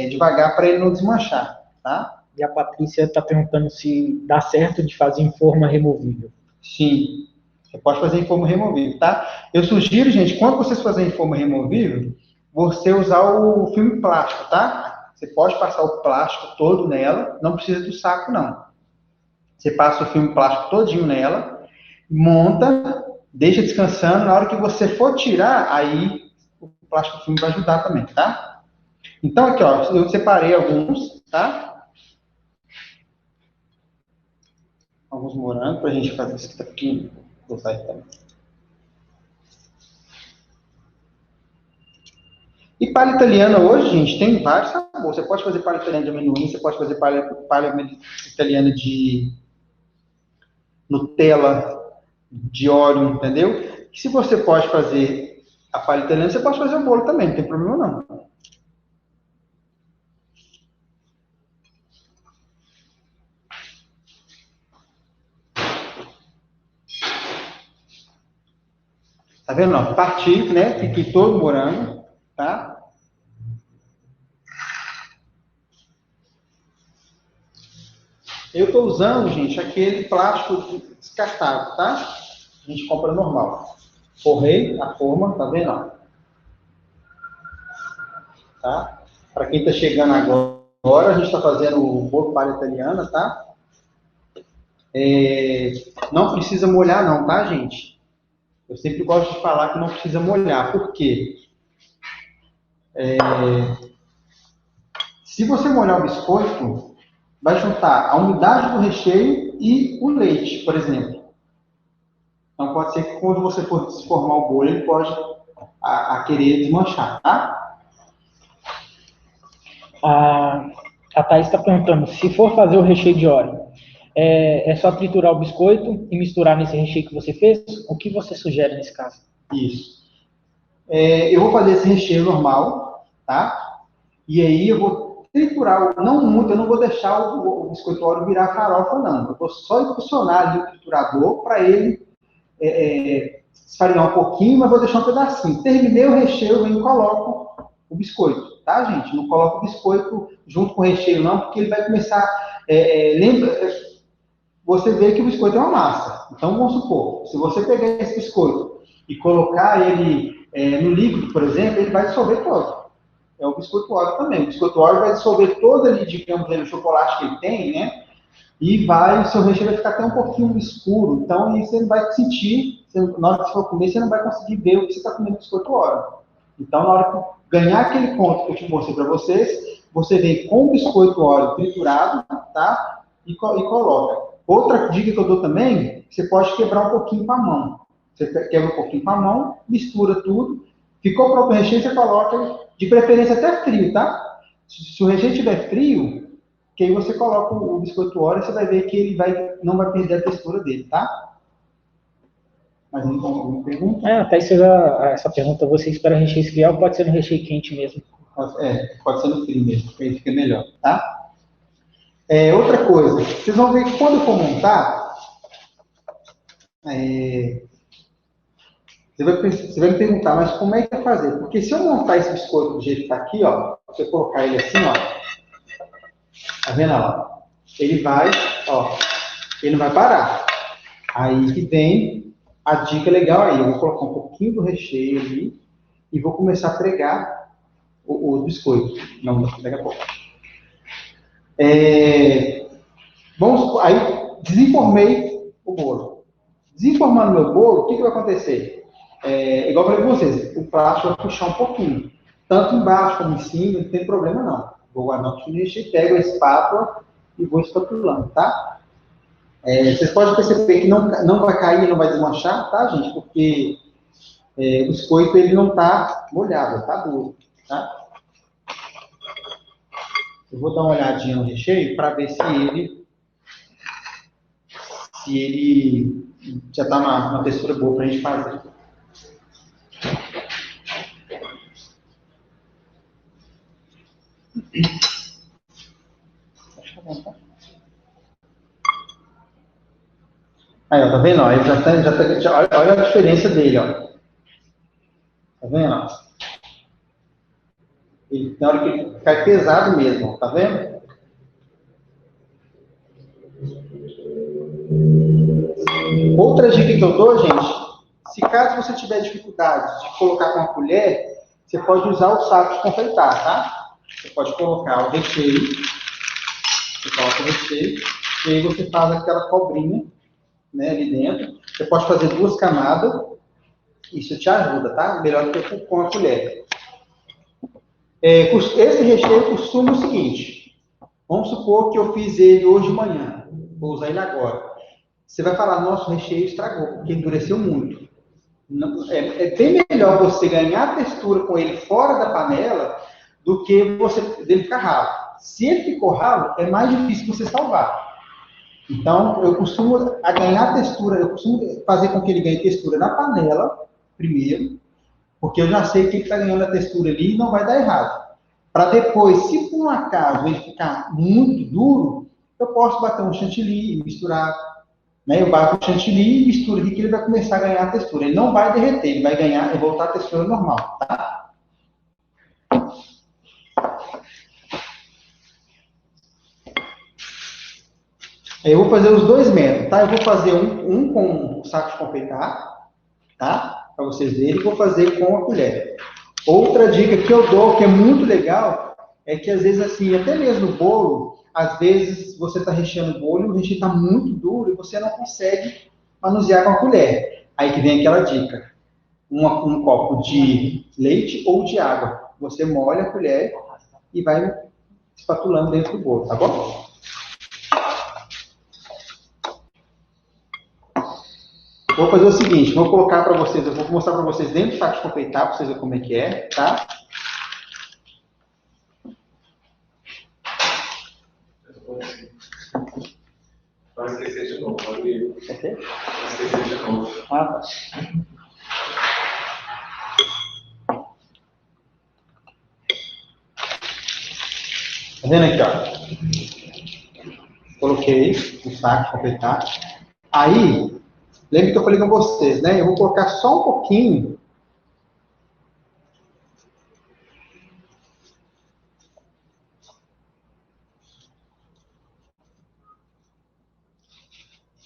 devagar para ele não desmanchar, tá? E a Patrícia está perguntando se dá certo de fazer em forma removível. Sim, você pode fazer em forma removível, tá? Eu sugiro, gente, quando vocês fazerem em forma removível, você usar o filme plástico, tá? Você pode passar o plástico todo nela, não precisa do saco, não. Você passa o filme plástico todinho nela, monta, deixa descansando, na hora que você for tirar, aí o plástico filme vai ajudar também, tá? Então, aqui, ó, eu separei alguns, tá? Alguns morangos pra gente fazer isso aqui, tá pequeno. Vou usar aqui também. E palha italiana hoje, gente, tem vários sabores. Você pode fazer palha italiana de amendoim, você pode fazer palha italiana de Nutella, de óleo, entendeu? E se você pode fazer a palha italiana, você pode fazer o bolo também, não tem problema não. Tá vendo? Ó, parti, né? Fiquei todo morango, tá? Eu estou usando, gente, aquele plástico descartável, tá? A gente compra normal. Forrei a forma, tá vendo? Tá? Para quem está chegando agora, a gente está fazendo o bolo palha italiana, tá? Não precisa molhar não, tá, gente? Eu sempre gosto de falar que não precisa molhar. Por quê? Se você molhar o biscoito, vai juntar a umidade do recheio e o leite, por exemplo. Então, pode ser que quando você for formar o bolo, ele pode querer desmanchar, tá? A Thaís está perguntando, se for fazer o recheio de óleo, é só triturar o biscoito e misturar nesse recheio que você fez? O que você sugere nesse caso? Isso. Eu vou fazer esse recheio normal, tá? E aí eu vou triturar, não muito, eu não vou deixar o biscoito óleo virar farofa, não. Eu vou só impulsionar ali o triturador para ele esfarinhar um pouquinho, mas vou deixar um pedacinho. Terminei o recheio, eu venho e coloco o biscoito, tá, gente? Não coloco o biscoito junto com o recheio, não, porque ele vai começar... você vê que o biscoito é uma massa. Então, vamos supor, se você pegar esse biscoito e colocar ele no líquido, por exemplo, ele vai dissolver todo. É o biscoito óleo também. O biscoito óleo vai dissolver todo ali, digamos, o chocolate que ele tem, né? E o seu recheio vai ficar até um pouquinho escuro. Então, aí você não vai sentir, na hora que você for comer, você não vai conseguir ver o que você está comendo biscoito óleo. Então, na hora que ganhar aquele ponto que eu te mostrei para vocês, você vem com o biscoito óleo triturado, tá? E coloca. Outra dica que eu dou também, você pode quebrar um pouquinho com a mão. Você quebra um pouquinho com a mão, mistura tudo, ficou pronto o recheio, você coloca, de preferência até frio, tá? Se o recheio estiver frio, que aí você coloca o biscoito óleo, você vai ver que ele não vai perder a textura dele, tá? Mais alguma pergunta? Até essa pergunta, você espera recheio esfriar ou pode ser no recheio quente mesmo? Pode ser no frio mesmo, porque aí fica melhor, tá? Outra coisa, vocês vão ver que quando eu for montar, você vai me perguntar, mas como é que vai fazer? Porque se eu montar esse biscoito do jeito que está aqui, ó, se eu colocar ele assim, ó, tá vendo, ó? Ele não vai parar. Aí que vem a dica legal aí. Eu vou colocar um pouquinho do recheio ali e vou começar a pregar o biscoito. Não, daqui a pouco. Aí desenformei o bolo. Desenformando meu bolo, o que vai acontecer? igual eu falei com vocês, o plástico vai puxar um pouquinho. Tanto embaixo como em cima, não tem problema não. Vou guardar um pouquinho e pego a espátula e vou espatulando, tá? Vocês podem perceber que não vai cair, não vai desmanchar, tá, gente? Porque o biscoito ele não está molhado, está duro, tá? Eu vou dar uma olhadinha no recheio para ver se ele já está na textura boa para a gente fazer. Aí, ó, tá vendo? Ó, ele olha a diferença dele, ó. Tá vendo? Ó? Ele, na hora que ele cai pesado mesmo, ó, tá vendo? Outra dica que eu dou, gente, se caso você tiver dificuldade de colocar com a colher, você pode usar o saco de confeitar, tá? Você pode colocar o recheio, você coloca o recheio, e aí você faz aquela cobrinha, né, ali dentro. Você pode fazer 2 camadas, isso te ajuda, tá? Melhor do que com a colher. Esse recheio costuma o seguinte, vamos supor que eu fiz ele hoje de manhã, vou usar ele agora. Você vai falar, nosso recheio estragou, porque endureceu muito. É bem melhor você ganhar textura com ele fora da panela do que dele ficar ralo. Se ele ficou ralo, é mais difícil você salvar. Então, eu costumo fazer com que ele ganhe textura na panela, primeiro, porque eu já sei que ele está ganhando a textura ali e não vai dar errado. Para depois, se por um acaso ele ficar muito duro, eu posso bater um chantilly e misturar. Né? Eu bato o chantilly e misturo aqui que ele vai começar a ganhar a textura. Ele não vai derreter, ele vai ganhar e voltar a textura normal, tá? Eu vou fazer os 2 métodos, tá? Eu vou fazer um com o saco de confeitar, tá? Para vocês verem, e vou fazer com a colher. Outra dica que eu dou, que é muito legal, é que às vezes assim, até mesmo o bolo, às vezes você está recheando o bolo e o recheio está muito duro e você não consegue manusear com a colher. Aí que vem aquela dica. Um copo de leite ou de água. Você molha a colher e vai espatulando dentro do bolo, tá bom? Vou fazer o seguinte, vou colocar para vocês, eu vou mostrar para vocês dentro do saco de confeitar, para vocês verem como é que é, tá? Vai esquecer de novo, pode ir. Ok? Vai esquecer de novo. Ah, tá. Tá vendo aqui, ó? Coloquei no saco de confeitar. Aí, lembra que eu falei com vocês, né? Eu vou colocar só um pouquinho.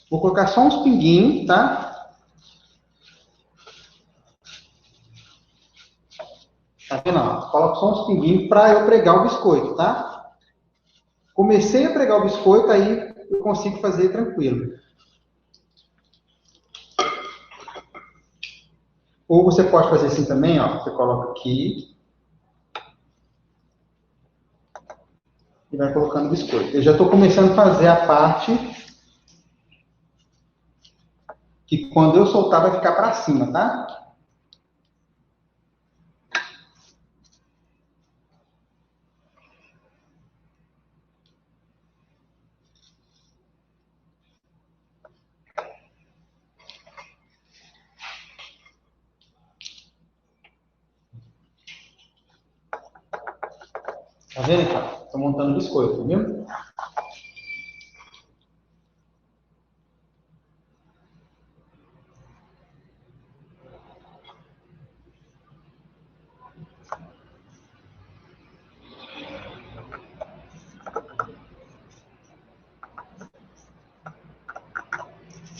Vou colocar só uns pinguinhos, tá? Tá vendo? Ó? Coloco só uns pinguinhos para eu pregar o biscoito, tá? Comecei a pregar o biscoito, aí eu consigo fazer tranquilo. Ou você pode fazer assim também, ó. Você coloca aqui. E vai colocando o biscoito. Eu já estou começando a fazer a parte que quando eu soltar vai ficar para cima, tá? Tá vendo, então? Estou montando o biscoito, viu?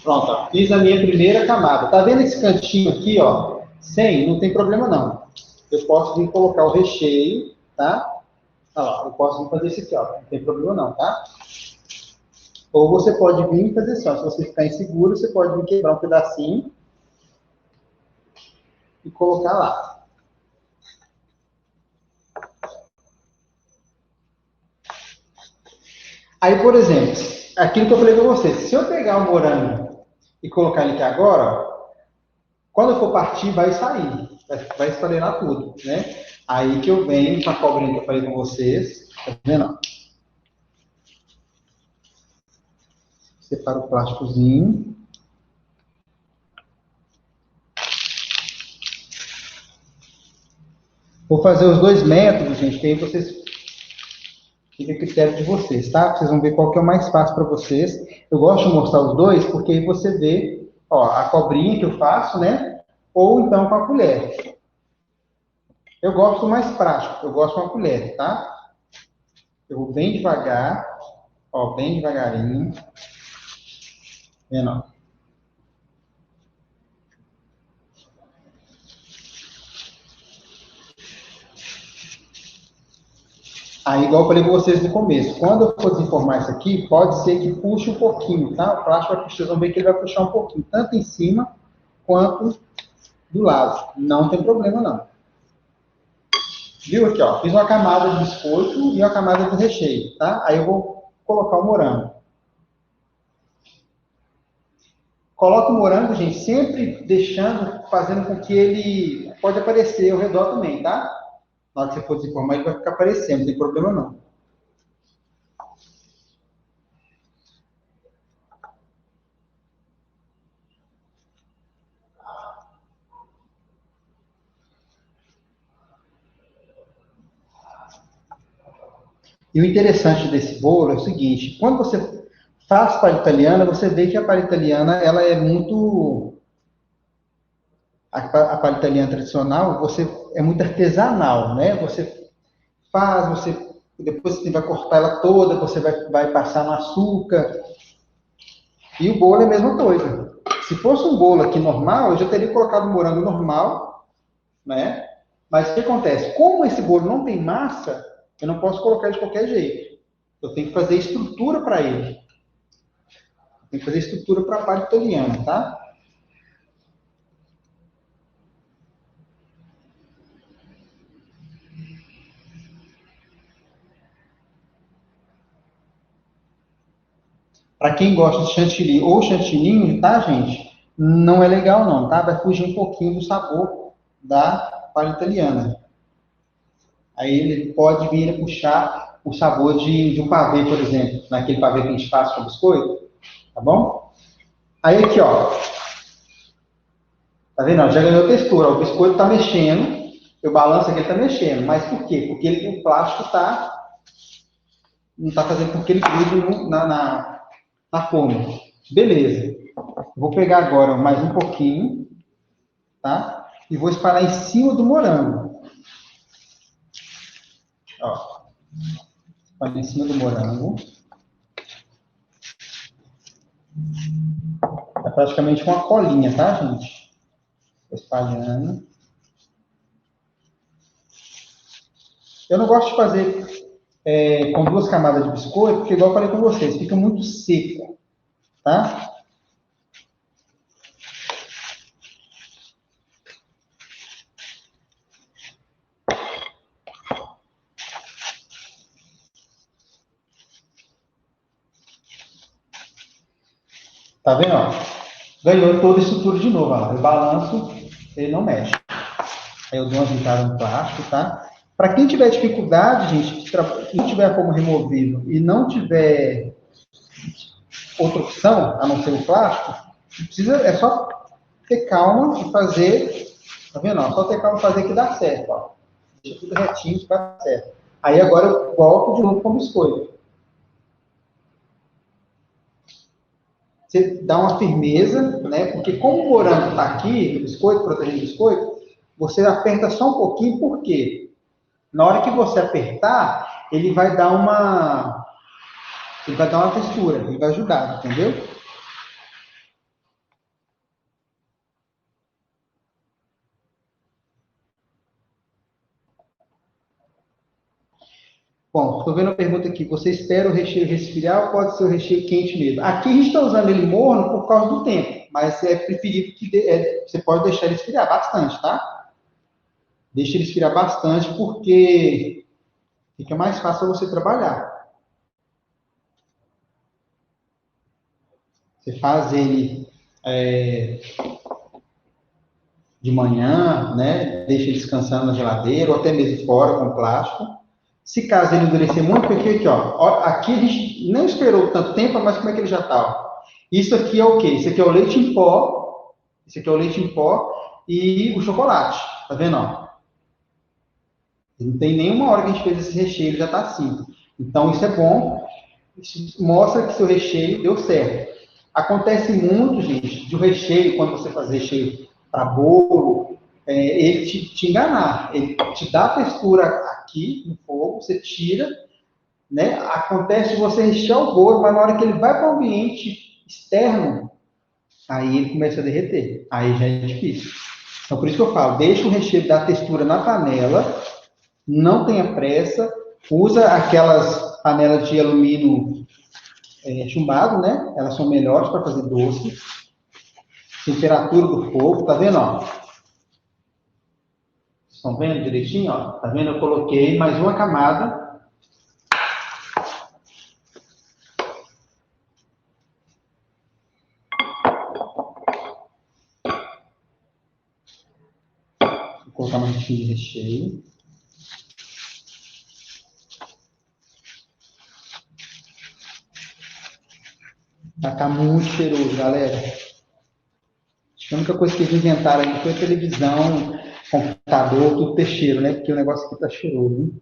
Pronto, ó. Fiz a minha primeira camada. Tá vendo esse cantinho aqui, ó? Sem, não tem problema não. Eu posso vir colocar o recheio, tá? Olha lá, eu posso vir fazer esse aqui, ó. Não tem problema não, tá? Ou você pode vir fazer assim, ó. Se você ficar inseguro, você pode vir quebrar um pedacinho. e colocar lá. Aí, por exemplo, aquilo que eu falei para vocês, se eu pegar o morango e colocar ele aqui agora, ó, quando eu for partir, vai sair, vai esfarelar tudo, né? Aí que eu venho com a cobrinha que eu falei com vocês, tá vendo? Separa o plásticozinho. Vou fazer os dois métodos, gente, que aí vocês fica a critério de vocês, tá? Vocês vão ver qual que é o mais fácil para vocês. Eu gosto de mostrar os dois, porque aí você vê, ó, a cobrinha que eu faço, né? Ou então com a colher. Eu gosto mais prático, eu gosto com a colher, tá? Eu vou bem devagar, ó, bem devagarinho. Vendo, ó. Aí, igual eu falei com vocês no começo, quando eu for desenformar isso aqui, pode ser que puxe um pouquinho, tá? O plástico vai puxar, vocês vão ver que ele vai puxar um pouquinho, tanto em cima quanto do lado. Não tem problema, não. Viu aqui, ó? Fiz uma camada de biscoito e uma camada do recheio, tá? Aí eu vou colocar o morango. Coloca o morango, gente, sempre deixando, fazendo com que ele pode aparecer ao redor também, tá? Na hora que você for desenformar, ele vai ficar aparecendo, não tem problema não. E o interessante desse bolo é o seguinte, quando você faz palha italiana, você vê que a palha italiana, ela é muito... A palha italiana tradicional, você é muito artesanal, né? Você faz, depois você vai cortar ela toda, você vai passar no açúcar. E o bolo é a mesma coisa. Se fosse um bolo aqui normal, eu já teria colocado morango normal, né? Mas o que acontece? Como esse bolo não tem massa, eu não posso colocar ele de qualquer jeito. Eu tenho que fazer estrutura para ele. Tem que fazer estrutura para a palha italiana, tá? Para quem gosta de chantilly ou chantininho, tá, gente? Não é legal não, tá? Vai fugir um pouquinho do sabor da palha italiana. Aí ele pode vir a puxar o sabor de um pavê, por exemplo, naquele pavê que a gente faz com biscoito, tá bom? Aí aqui, ó. Tá vendo? Já ganhou textura. O biscoito tá mexendo, eu balanço aqui, ele tá mexendo. Mas por quê? Porque o plástico não tá fazendo com que ele grude na forma. Beleza. Vou pegar agora mais um pouquinho, tá? E vou espalhar em cima do morango. Ó. Espalhar em cima do morango. É praticamente uma colinha, tá, gente? Espalhando. Eu não gosto de fazer com duas camadas de biscoito, porque igual eu falei com vocês, fica muito seco, tá? Tá vendo? Ó? Ganhou toda a estrutura de novo. Ó. Eu balanço, ele não mexe. Aí eu dou uma ajeitada no plástico, tá? Para quem tiver dificuldade, gente, não tiver como removível e não tiver outra opção, a não ser o plástico, é só ter calma e fazer. Tá vendo? Ó? Só ter calma e fazer que dá certo. Ó. Deixa tudo retinho que vai dar certo. Aí agora eu volto de novo com o biscoito. Você dá uma firmeza, né? Porque como o morango está aqui, no biscoito, protegendo o biscoito, você aperta só um pouquinho, por quê? Na hora que você apertar, ele vai dar uma textura, ele vai ajudar, entendeu? Bom, estou vendo a pergunta aqui. Você espera o recheio resfriar ou pode ser o recheio quente mesmo? Aqui a gente está usando ele morno por causa do tempo. mas é preferível que você pode deixar ele esfriar bastante, tá? Deixa ele esfriar bastante, porque fica mais fácil você trabalhar. Você faz ele de manhã, né? Deixa ele descansando na geladeira, ou até mesmo fora com plástico. Se caso ele endurecer muito, porque aqui, ó, aqui a gente não esperou tanto tempo, mas como é que ele já tá? Ó? Isso aqui é o quê? Isso aqui é o leite em pó. Isso aqui é o leite em pó e o chocolate. Tá vendo, ó? Não tem nenhuma hora que a gente fez esse recheio, ele já tá assim. Então isso é bom. Isso mostra que seu recheio deu certo. Acontece muito, gente, de um recheio, quando você faz recheio para bolo, ele te enganar. Ele te dá a textura aqui no fogo, você tira, né? Acontece de você rechear o bolo, mas na hora que ele vai para o ambiente externo, aí ele começa a derreter. Aí já é difícil. Então, por isso que eu falo, deixa o recheio dar textura na panela, não tenha pressa, usa aquelas panelas de alumínio chumbado, né? Elas são melhores para fazer doce. Temperatura do fogo, tá vendo, ó? Estão vendo direitinho, ó? Tá vendo? Eu coloquei mais uma camada. Vou colocar mais um pouquinho de recheio. Tá muito cheiroso, galera. Acho que a única coisa que eles inventaram aí foi a televisão, computador, tudo ter cheiro, né? Porque o negócio aqui tá cheiroso, hein?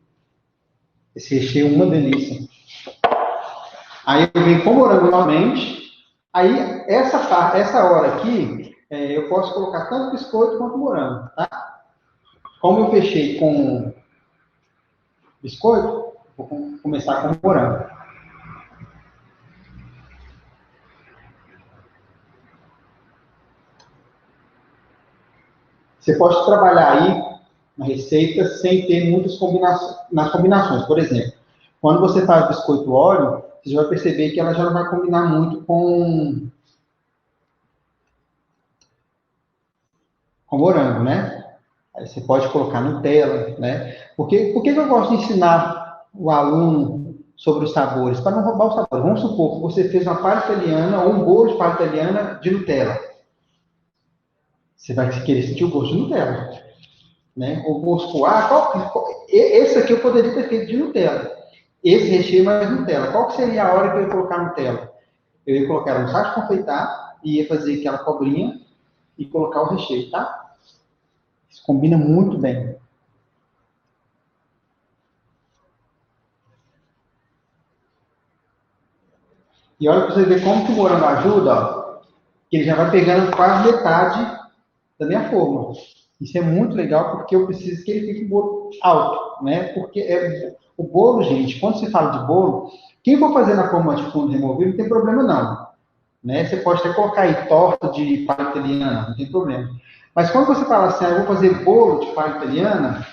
Esse recheio é uma delícia. Aí eu venho com morango novamente. Aí, essa hora aqui, eu posso colocar tanto biscoito quanto morango, tá? Como eu fechei com biscoito, vou começar com morango. Você pode trabalhar aí na receita sem ter muitas combinações. Por exemplo, quando você faz biscoito óleo, você já vai perceber que ela já não vai combinar muito com morango, né? Aí você pode colocar Nutella, né? Por que eu gosto de ensinar o aluno sobre os sabores? Para não roubar os sabores. Vamos supor que você fez uma palha italiana ou um bolo de palha italiana de Nutella. Você vai querer sentir o gosto de Nutella, né? Ou vamos supor, esse aqui eu poderia ter feito de Nutella. Esse recheio mais Nutella. Qual que seria a hora que eu ia colocar Nutella? Eu ia colocar no saco de confeitar e ia fazer aquela cobrinha e colocar o recheio, tá? Isso combina muito bem. E olha para você ver como que o morango ajuda, ó, que ele já vai pegando quase metade da minha forma. Isso é muito legal porque eu preciso que ele fique um bolo alto, né? Porque o bolo, gente, quando se fala de bolo, quem for fazer na forma de fundo removível não tem problema não, né? Você pode até colocar aí torta de palha italiana, não tem problema. Mas quando você fala assim, eu vou fazer bolo de palha italiana,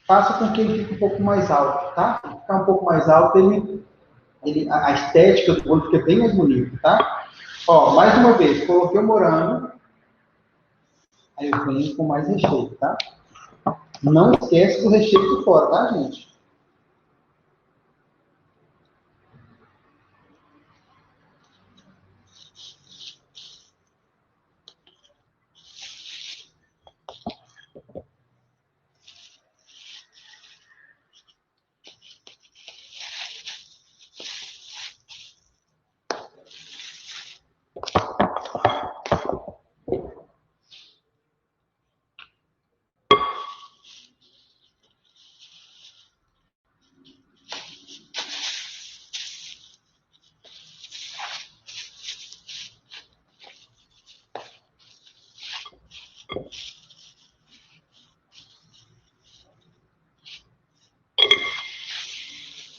faça com que ele fique um pouco mais alto, tá? Se ficar um pouco mais alto, a estética do bolo fica bem mais bonita, tá? Ó, mais uma vez, coloquei o morango, aí eu venho com mais recheio, tá? Não esquece do recheio por fora, tá, gente?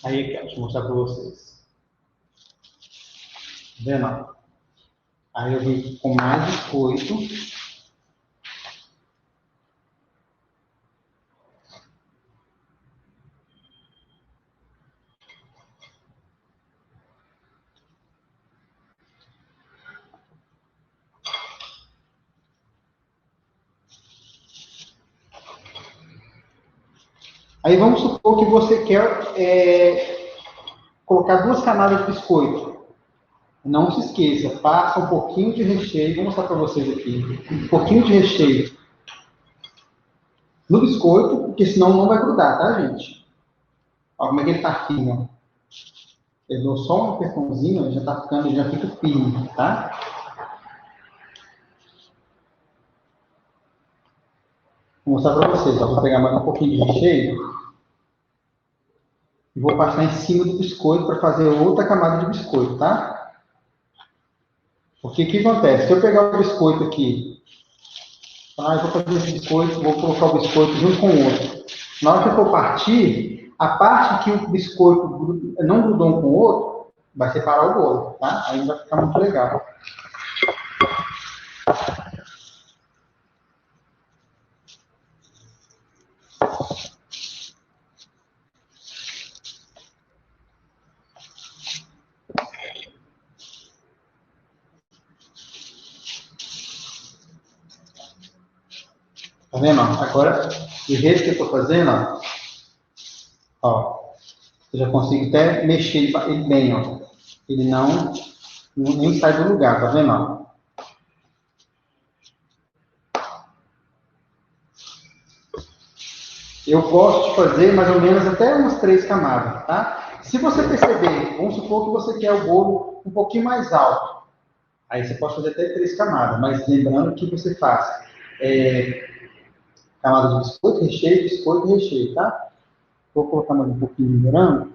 Aí, deixa eu mostrar para vocês. Tá vendo? Aí eu vim com mais biscoito. Aí vamos supor que você quer colocar 2 camadas de biscoito. Não se esqueça, passa um pouquinho de recheio, vou mostrar para vocês aqui, um pouquinho de recheio no biscoito, porque senão não vai grudar, tá, gente? Olha como é que ele tá fino. Eu dou só um apertãozinho, ele já tá ficando, já fica firme, tá? Vou mostrar para vocês, ó. Vou pegar mais um pouquinho de recheio e vou passar em cima do biscoito para fazer outra camada de biscoito, tá? Porque o que acontece? Se eu pegar o biscoito aqui, eu vou fazer esse biscoito, vou colocar o biscoito junto com o outro. Na hora que eu for partir, a parte que o biscoito não grudou um com o outro, vai separar o bolo, tá? Aí vai ficar muito legal. Tá vendo? Agora, do jeito que eu estou fazendo, ó, eu já consigo até mexer ele bem, ó. Ele nem sai do lugar, tá vendo? Ó? Eu gosto de fazer mais ou menos até umas 3 camadas, tá? Se você perceber, vamos supor que você quer o bolo um pouquinho mais alto. Aí você pode fazer até 3 camadas, mas lembrando que você faz camada de biscoito, recheio, tá? Vou colocar mais um pouquinho de morango.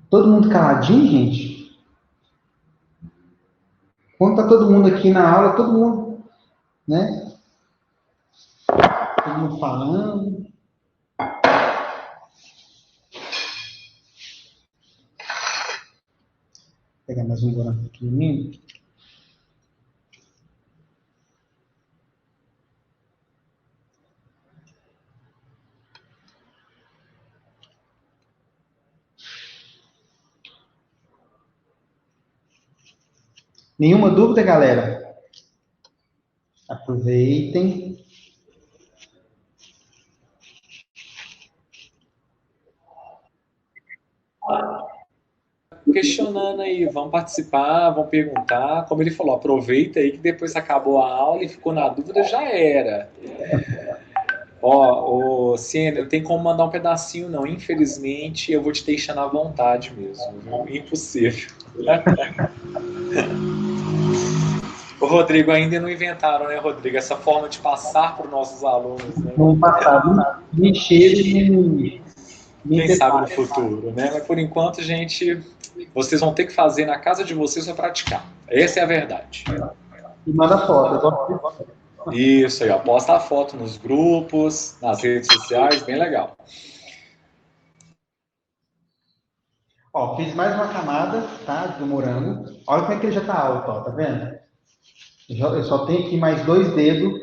Todo mundo caladinho, gente? Quando tá todo mundo aqui na aula, todo mundo, né? Todo mundo falando. Vou pegar mais um morango pequenininho. Nenhuma dúvida, galera? Aproveitem. Questionando aí, vão participar, vão perguntar. Como ele falou, aproveita aí que depois acabou a aula e ficou na dúvida, já era. Ó, o Ciene, não tem como mandar um pedacinho, não. Infelizmente, eu vou te deixar na vontade mesmo, viu? Impossível. O Rodrigo, ainda não inventaram, né, Rodrigo? Essa forma de passar para os nossos alunos, né? No passado, nem cheiro, nem Quem sabe no detalhe. futuro, né? Mas por enquanto, gente, vocês vão ter que fazer na casa de vocês para praticar. Essa é a verdade. E manda foto. Eu gosto Isso aí, ó. Posta a foto nos grupos, nas redes sociais, bem legal. Ó, fiz mais uma camada, tá? Do morango. Olha como é que ele já tá alto, ó, tá vendo? Eu só tenho aqui mais 2 dedos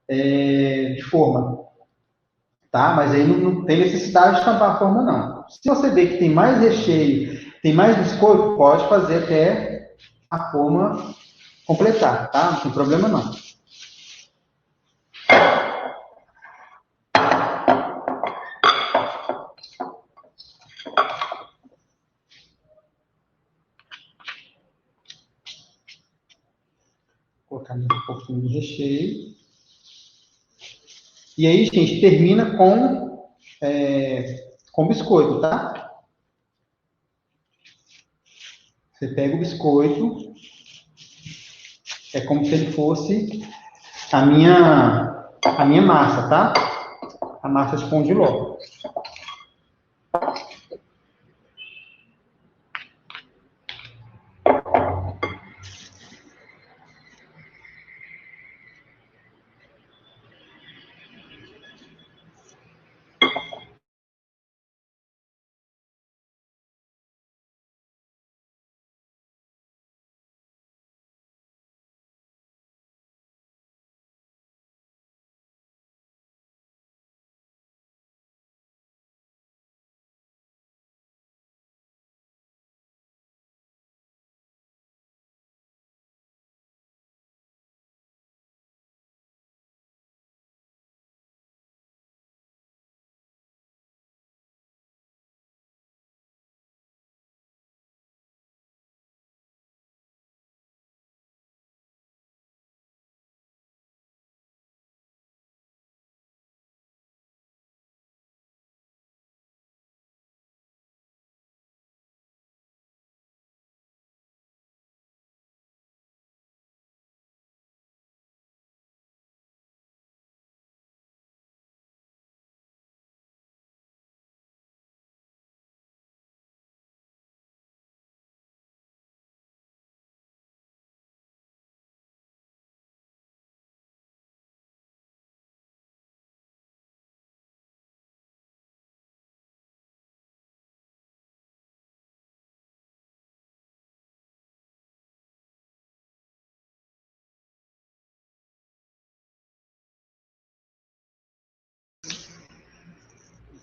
de forma, tá? Mas aí não tem necessidade de tampar a forma, não. Se você vê que tem mais recheio, tem mais biscoito, pode fazer até a forma completar, tá? Não tem problema, não. Vou colocar mais um pouquinho de recheio. E aí, gente, termina com biscoito, tá? Você pega o biscoito, é como se ele fosse a minha massa, tá? A massa esponde logo.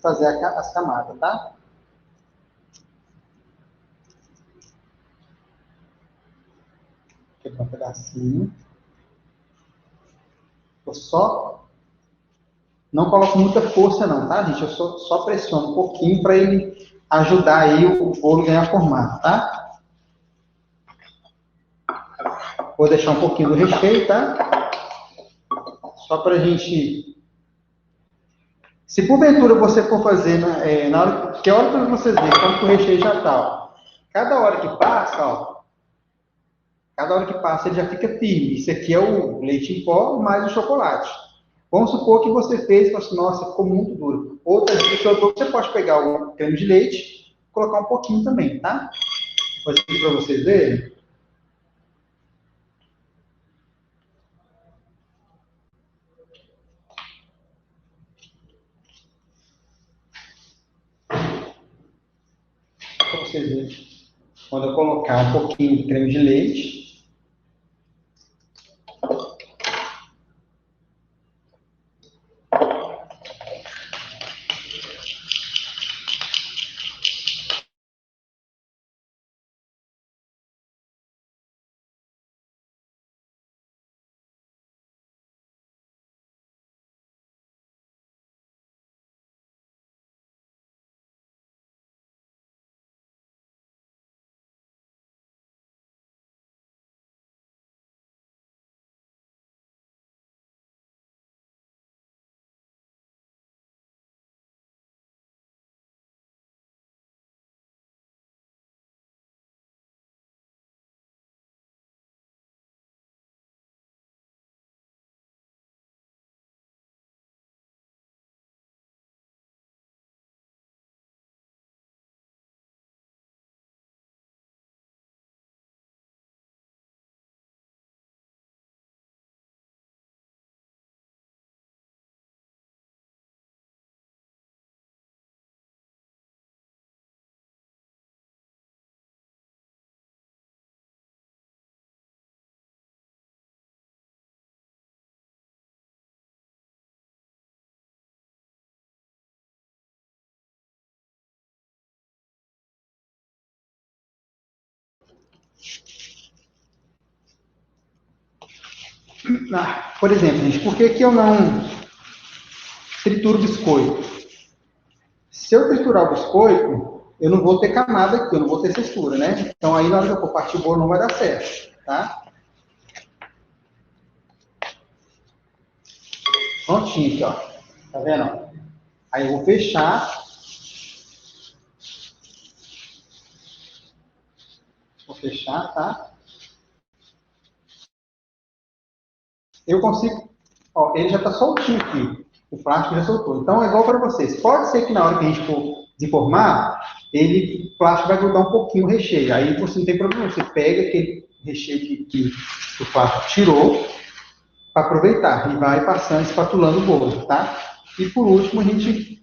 fazer as camadas, tá? Quebrar um pedacinho. Eu só não coloco muita força não, tá, gente? Eu só pressiono um pouquinho para ele ajudar aí o bolo ganhar formato, tá? Vou deixar um pouquinho do recheio, tá? Só para a gente... Se porventura você for fazer, na hora que hora para vocês verem quanto o recheio já tá, ó. Cada hora que passa, ó, cada hora que passa ele já fica firme. Isso aqui é o leite em pó mais o chocolate. Vamos supor que você fez e falou assim, nossa, ficou muito duro. Outras vezes você pode pegar o creme de leite e colocar um pouquinho também, tá? Vou fazer aqui para vocês verem. Para vocês verem. Quando eu colocar um pouquinho de creme de leite, por exemplo, gente, por que eu não trituro o biscoito? Se eu triturar o biscoito, eu não vou ter camada aqui, eu não vou ter textura, né? Então aí na hora que eu for partir o bolo não vai dar certo, tá? Prontinho aqui, ó. Tá vendo? Aí eu vou fechar. Vou fechar, tá? Eu consigo... Ó, ele já tá soltinho aqui. O plástico já soltou. Então, é igual para vocês. Pode ser que na hora que a gente for deformar, o plástico vai grudar um pouquinho o recheio. Aí você não tem problema. Você pega aquele recheio que o plástico tirou para aproveitar. E vai passando, espatulando o bolo, tá? E por último, a gente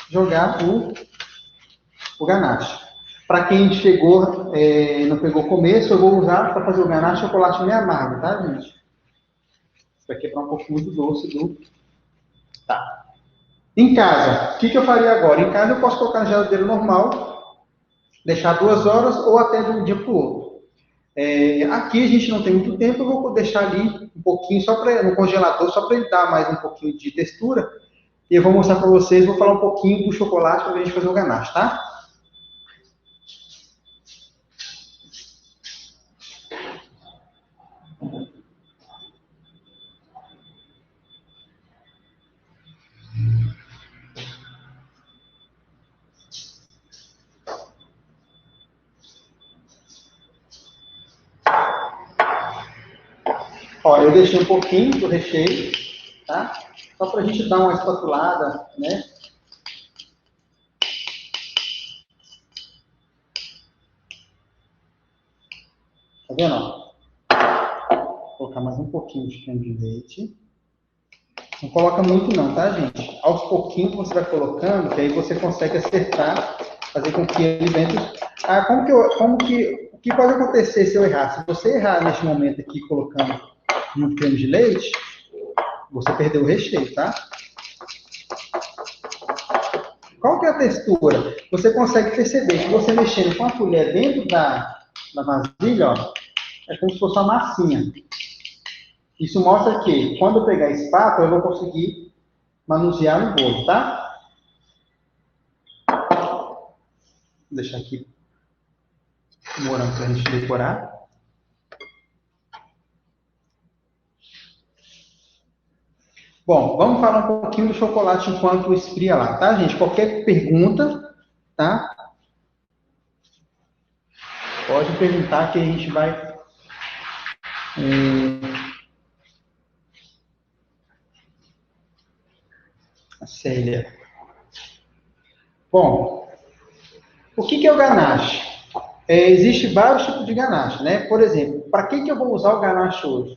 jogar o ganache. Para quem chegou, não pegou o começo, eu vou usar para fazer o ganache chocolate meio amargo, tá, gente? Para quebrar um pouquinho do doce do... Tá. Em casa, o que eu faria agora? Em casa eu posso colocar na geladeira normal, deixar 2 horas ou até de um dia para o outro. Aqui a gente não tem muito tempo, eu vou deixar ali um pouquinho só no congelador, só para ele dar mais um pouquinho de textura. E eu vou mostrar para vocês, vou falar um pouquinho do chocolate para a gente fazer o ganache, tá? Ó, eu deixei um pouquinho do recheio, tá? Só para a gente dar uma espatulada, né? Tá vendo? Ó? Vou colocar mais um pouquinho de creme de leite. Não coloca muito não, tá, gente? Aos pouquinhos você vai colocando, que aí você consegue acertar, fazer com que ele dentro... o que pode acontecer se eu errar? Se você errar neste momento aqui, colocando muito creme de leite, você perdeu o recheio, tá? Qual que é a textura? Você consegue perceber que você mexendo com a colher dentro da vasilha, ó, é como se fosse uma massinha. Isso mostra que, quando eu pegar a espátula, eu vou conseguir manusear no bolo, tá? Vou deixar aqui o morango para a gente decorar. Bom, vamos falar um pouquinho do chocolate enquanto esfria lá, tá, gente? Qualquer pergunta, tá? Pode perguntar que a gente vai... A Célia. Bom, o que é o ganache? Existem vários tipos de ganache, né? Por exemplo, para que eu vou usar o ganache hoje?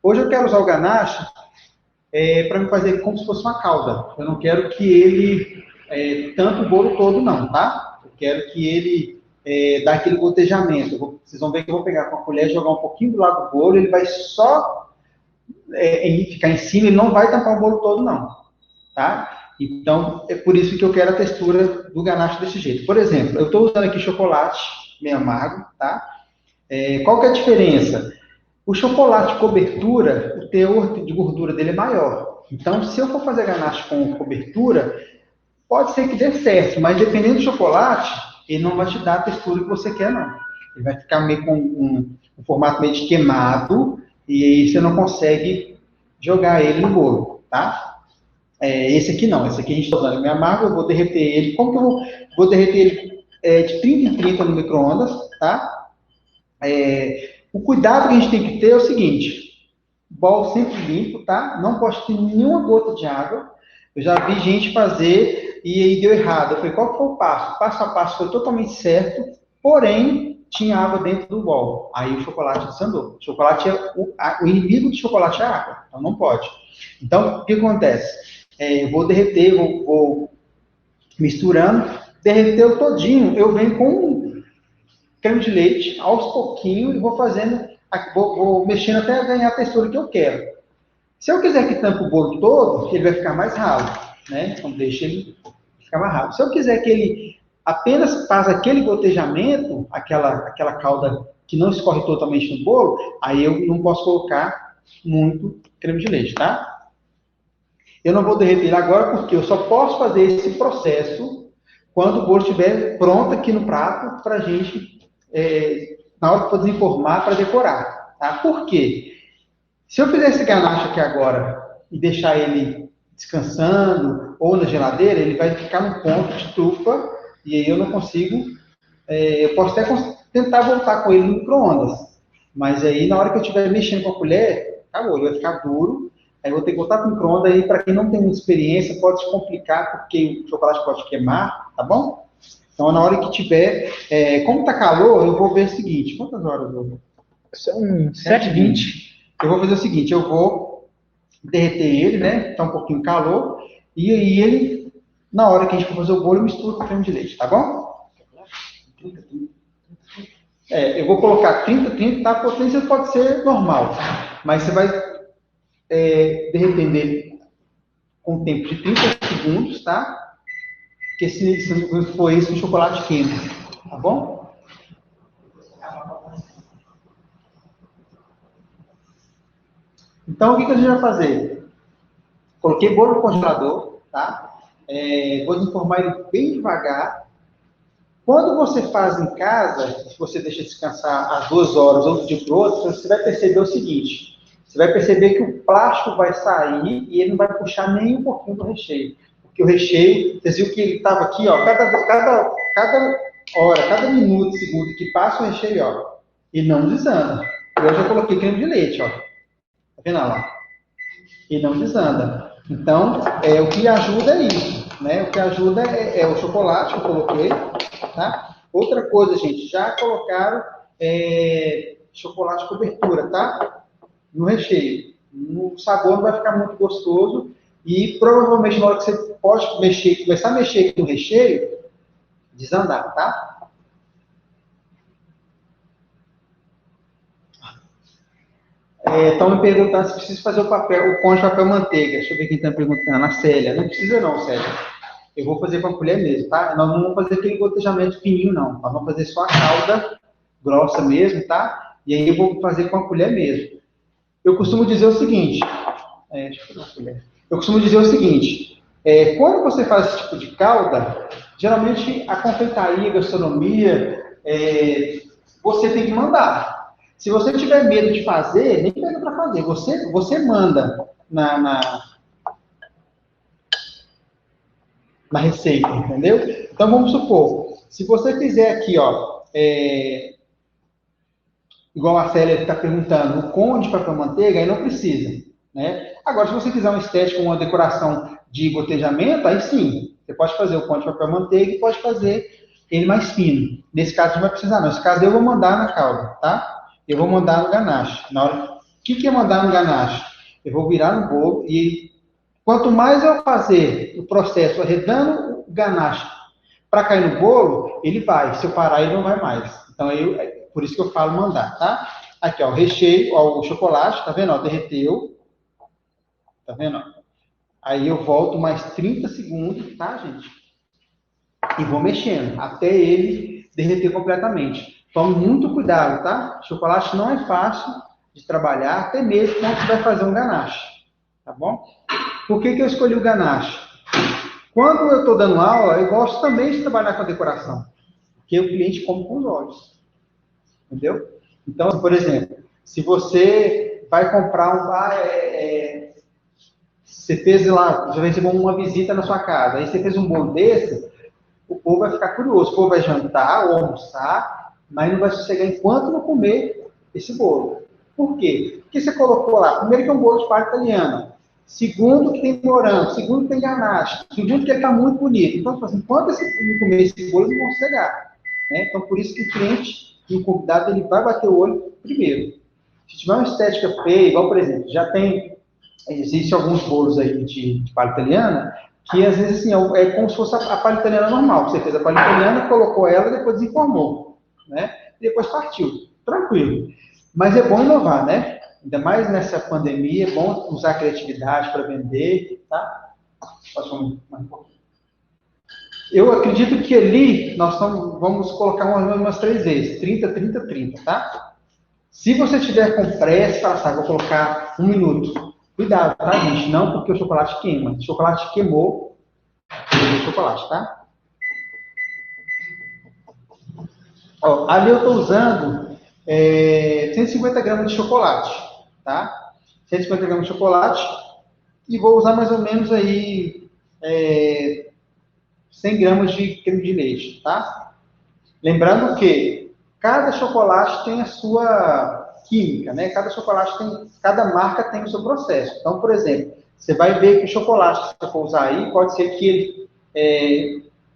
Hoje eu quero usar o ganache para me fazer como se fosse uma calda. Eu não quero que ele tampe o bolo todo, não, tá? Eu quero que ele dá aquele gotejamento. Vocês vão ver que eu vou pegar com a colher e jogar um pouquinho do lado do bolo, ele vai só ficar em cima, ele não vai tampar o bolo todo, não, tá? Então, é por isso que eu quero a textura do ganache desse jeito. Por exemplo, eu estou usando aqui chocolate meio amargo, tá? Qual que é a diferença? O chocolate cobertura, o teor de gordura dele é maior. Então, se eu for fazer ganache com cobertura, pode ser que dê certo, mas dependendo do chocolate, ele não vai te dar a textura que você quer, não. Ele vai ficar meio com um formato meio de queimado, e aí você não consegue jogar ele no bolo, tá? Esse aqui não, esse aqui a gente está usando meio amargo, eu vou derreter ele. Como que eu vou derreter ele? De 30 em 30 no micro-ondas, tá? O cuidado que a gente tem que ter é o seguinte: bolo sempre limpo, tá? Não pode ter nenhuma gota de água. Eu já vi gente fazer e aí deu errado. Eu falei, qual que foi o passo? O passo a passo foi totalmente certo, porém tinha água dentro do bolo. Aí o chocolate desandou. O chocolate o inimigo do chocolate é a água, então não pode. Então, o que acontece? Eu vou derreter, vou misturando, derreteu todinho, eu venho com creme de leite, aos pouquinhos, e vou fazendo, vou mexendo até ganhar a textura que eu quero. Se eu quiser que tampe o bolo todo, ele vai ficar mais ralo, né? Então deixa ele ficar mais ralo. Se eu quiser que ele apenas faça aquele gotejamento, aquela calda que não escorre totalmente no bolo, aí eu não posso colocar muito creme de leite, tá? Eu não vou derreter agora porque eu só posso fazer esse processo quando o bolo estiver pronto aqui no prato para a gente, na hora que for desenformar, para decorar. Tá? Por quê? Se eu fizer esse ganache aqui agora e deixar ele descansando ou na geladeira, ele vai ficar no ponto de trufa e aí eu não consigo... eu posso até tentar voltar com ele no micro-ondas, mas aí na hora que eu estiver mexendo com a colher, acabou, ele vai ficar duro. Aí eu vou ter que botar para o micro-ondas, aí para quem não tem muita experiência, pode se complicar, porque o chocolate pode queimar, tá bom? Então, na hora que tiver, como tá calor, eu vou ver o seguinte, quantas horas eu vou? São 7h20. Eu vou fazer o seguinte, eu vou derreter ele, né? Tá um pouquinho calor, e aí ele, na hora que a gente for fazer o bolo, eu misturo com creme de leite, tá bom? Eu vou colocar 30, tá? A potência pode ser normal, mas você vai derretendo ele com um tempo de 30 segundos, tá? Porque se não for isso, o chocolate queima, tá bom? Então, o que a gente vai fazer? Coloquei bolo no congelador, tá? Vou desenformar ele bem devagar. Quando você faz em casa, se você deixa descansar às 2 horas ou de para o outro, você vai perceber o seguinte: você vai perceber que o plástico vai sair e ele não vai puxar nem um pouquinho do recheio. Porque o recheio, vocês viram que ele estava aqui, ó, cada hora, cada minuto, segundo que passa o recheio, ó, e não desanda. Eu já coloquei creme de leite, ó. Tá vendo lá? E não desanda. Então, o que ajuda é isso, né? O que ajuda é o chocolate que eu coloquei, tá? Outra coisa, gente, já colocaram chocolate cobertura, tá? No recheio. O sabor não vai ficar muito gostoso e provavelmente na hora que você pode começar a mexer aqui no recheio, desandar, tá? Estão me perguntando se precisa fazer o cone de papel manteiga. Deixa eu ver quem está me perguntando. A Célia. Não precisa não, Célia. eu vou fazer com a colher mesmo, tá? Nós não vamos fazer aquele gotejamento fininho, não. Nós vamos fazer só a calda grossa mesmo, tá? E aí eu vou fazer com a colher mesmo. Eu costumo dizer o seguinte, deixa eu pegar uma colher. Eu costumo dizer o seguinte, quando você faz esse tipo de calda, geralmente a confeitaria, a gastronomia, você tem que mandar. Se você tiver medo de fazer, nem pega para fazer, você manda na receita, entendeu? Então vamos supor, se você fizer aqui, ó, igual a Célia está perguntando, o cone de papel manteiga, aí não precisa, né? Agora, se você quiser uma estética, uma decoração de gotejamento, aí sim, você pode fazer o cone de papel manteiga e pode fazer ele mais fino. Nesse caso, não vai precisar, não. Nesse caso, eu vou mandar na calda, tá? Eu vou mandar no ganache. O que é mandar no ganache? Eu vou virar no bolo e quanto mais eu fazer o processo arredando o ganache para cair no bolo, ele vai. Se eu parar, ele não vai mais. Então, por isso que eu falo mandar, tá? Aqui, ó, o recheio, ó, o chocolate, tá vendo? Ó, derreteu. Tá vendo? Aí eu volto mais 30 segundos, tá, gente? E vou mexendo até ele derreter completamente. Tome muito cuidado, tá? Chocolate não é fácil de trabalhar, até mesmo quando você vai fazer um ganache, tá bom? Por que eu escolhi o ganache? Quando eu estou dando aula, eu gosto também de trabalhar com a decoração, porque o cliente come com os olhos, entendeu? Então, por exemplo, se você vai comprar você fez lá, já recebeu uma visita na sua casa, aí você fez um bolo desse, o povo vai ficar curioso, o povo vai jantar ou almoçar, mas não vai sossegar enquanto não comer esse bolo. Por quê? Porque você colocou lá, primeiro que é um bolo de palha italiana, segundo que tem morango, segundo que tem ganache, segundo que ele está muito bonito. Então, assim, enquanto esse não comer esse bolo, eles vão sossegar. Né? Então, por isso que o cliente e o convidado, ele vai bater o olho primeiro. Se tiver uma estética feia, igual, por exemplo, existem alguns bolos aí de palha italiana, que às vezes assim, é como se fosse a palha italiana normal. Você fez a palha italiana, colocou ela e depois desenformou, né? E depois partiu. Tranquilo. Mas é bom inovar, né? Ainda mais nessa pandemia, é bom usar a criatividade para vender, tá? Posso mais um pouquinho? Eu acredito que ali nós vamos colocar umas 3 vezes, 30, 30, 30, tá? Se você tiver com pressa, fala, vou colocar 1 minuto. Cuidado, tá, gente? Não porque o chocolate queima. Se o chocolate queimou, o chocolate, tá? Ó, ali eu estou usando 150 gramas de chocolate, tá? 150 gramas de chocolate e vou usar mais ou menos aí 100 gramas de creme de leite, tá? Lembrando que cada chocolate tem a sua química, né? Cada marca tem o seu processo. Então, por exemplo, você vai ver que o chocolate que você for usar aí, pode ser que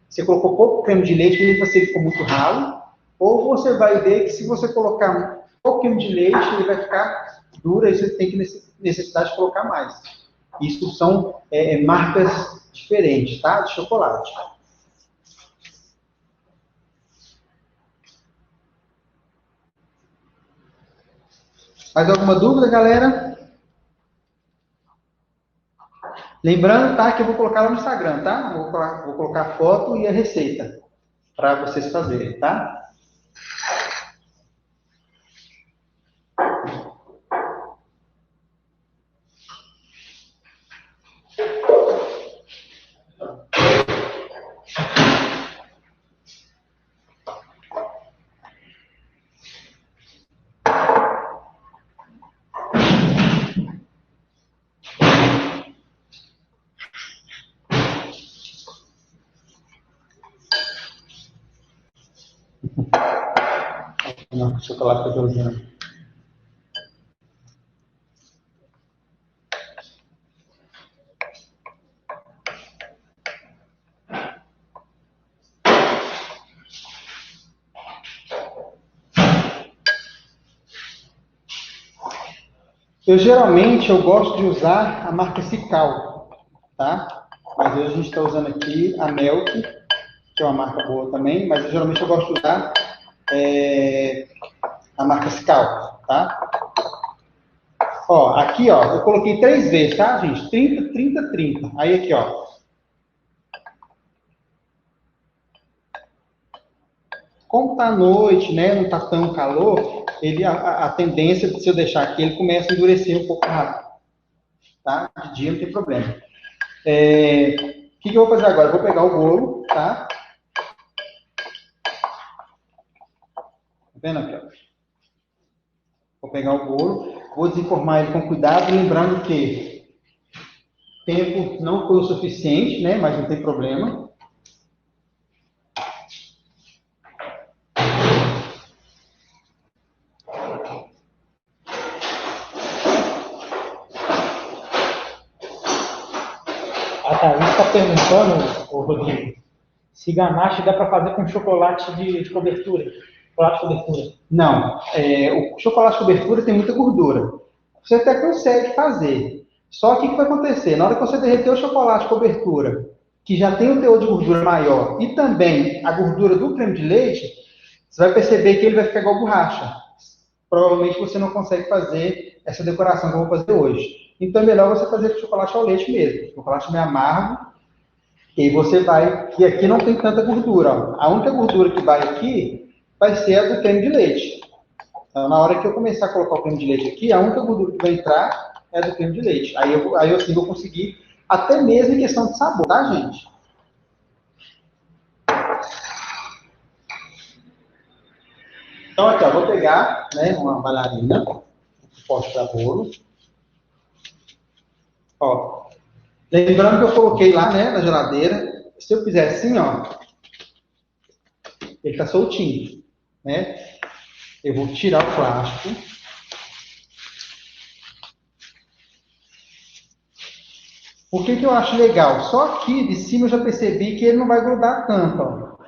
você colocou pouco creme de leite e ele ficou muito ralo, ou você vai ver que se você colocar pouco creme de leite, ele vai ficar duro e você tem que necessidade de colocar mais. Isso são marcas diferentes, tá? De chocolate. Mais alguma dúvida, galera? Lembrando, tá, que eu vou colocar lá no Instagram, tá? Vou colocar a foto e a receita para vocês fazerem, tá? Não, chocolate que eu estou usando. Geralmente eu gosto de usar a marca Cical, tá? Mas hoje a gente está usando aqui a Melk, que é uma marca boa também, mas geralmente eu gosto de usar a marca Cical, tá? Ó, aqui, ó, eu coloquei 3 vezes, tá, gente? 30, 30, 30. Aí aqui, ó. Como está à noite, né, não está tão calor, a tendência de se eu deixar aqui, ele começa a endurecer um pouco rápido. Tá? De dia não tem problema. O que eu vou fazer agora? Eu vou pegar o bolo, tá? Tá vendo aqui, ó? Vou pegar o bolo, vou desenformar ele com cuidado, lembrando que tempo não foi o suficiente, né? Mas não tem problema. A Thaís está perguntando, ô Rodrigo, se ganache dá para fazer com chocolate de cobertura. Chocolate de cobertura. Não, o chocolate de cobertura tem muita gordura. Você até consegue fazer. Só que o que vai acontecer? Na hora que você derreter o chocolate de cobertura, que já tem o teor de gordura maior, e também a gordura do creme de leite, você vai perceber que ele vai ficar igual borracha. Provavelmente você não consegue fazer essa decoração que eu vou fazer hoje. Então é melhor você fazer com chocolate ao leite mesmo. Chocolate meio amargo. E você vai... E aqui não tem tanta gordura. Ó. A única gordura que vai aqui vai ser a do creme de leite. Então, na hora que eu começar a colocar o creme de leite aqui, a única gordura que vai entrar é a do creme de leite. Aí eu assim vou conseguir, até mesmo em questão de sabor, tá, gente? Então aqui, ó, vou pegar, né, uma bailarina, um pote para bolo. Ó, lembrando que eu coloquei lá, né, na geladeira. Se eu fizer assim, ó, ele tá soltinho, né? Eu vou tirar o plástico. Por que eu acho legal? Só aqui de cima eu já percebi que ele não vai grudar tanto, ó.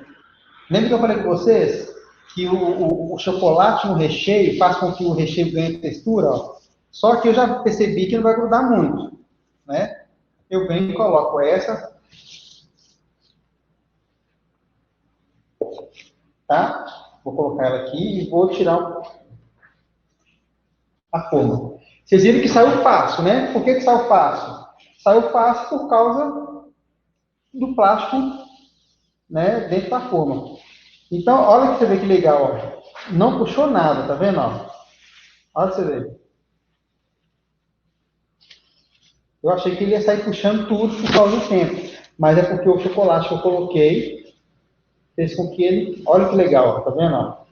Lembra que eu falei com vocês que o chocolate no recheio faz com que o recheio ganhe textura, ó? Só que eu já percebi que não vai grudar muito, né? Eu venho e coloco essa, tá? Vou colocar ela aqui e vou tirar a forma. Vocês viram que saiu fácil, né? Por que saiu fácil? Saiu fácil por causa do plástico, né, dentro da forma. Então, olha que você vê que legal, ó. Não puxou nada, tá vendo? Ó? Olha você ver. Eu achei que ele ia sair puxando tudo por causa do tempo. Mas é porque o chocolate que eu coloquei fez com que ele... Olha que legal, ó, tá vendo? Ó?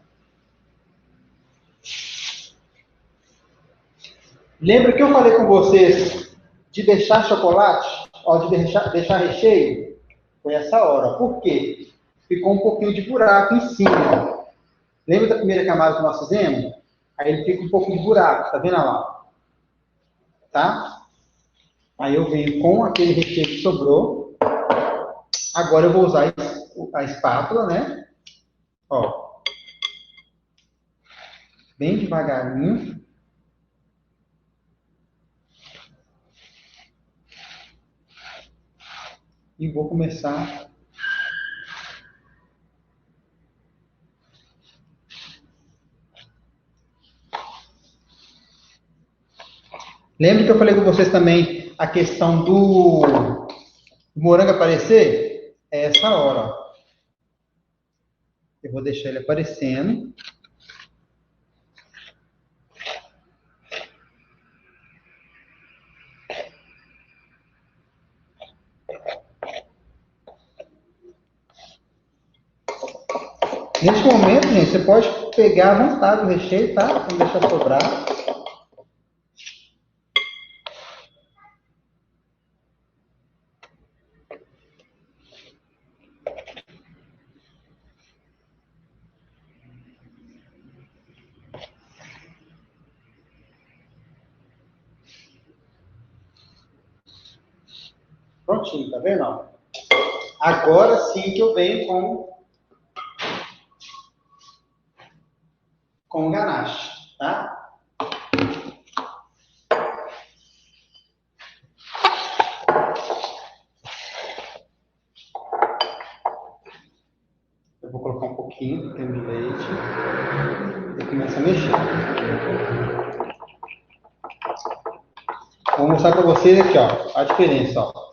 Lembra que eu falei com vocês de deixar chocolate? Ó, de deixar recheio? Foi essa hora. Por quê? Ficou um pouquinho de buraco em cima. Lembra da primeira camada que nós fizemos? Aí ele fica um pouco de buraco, tá vendo lá? Tá? Aí eu venho com aquele recheio que sobrou. Agora eu vou usar a espátula, né? Ó. Bem devagarinho. E vou começar... Lembra que eu falei com vocês também a questão do morango aparecer? É essa hora, ó. Eu vou deixar ele aparecendo. Nesse momento, gente, você pode pegar à vontade o recheio, tá? Não deixar sobrar. Prontinho, tá vendo? Ó? Agora sim que eu venho com o ganache, tá? Eu vou colocar um pouquinho de creme de leite e começar a mexer. Vou mostrar para vocês aqui, ó, a diferença, ó.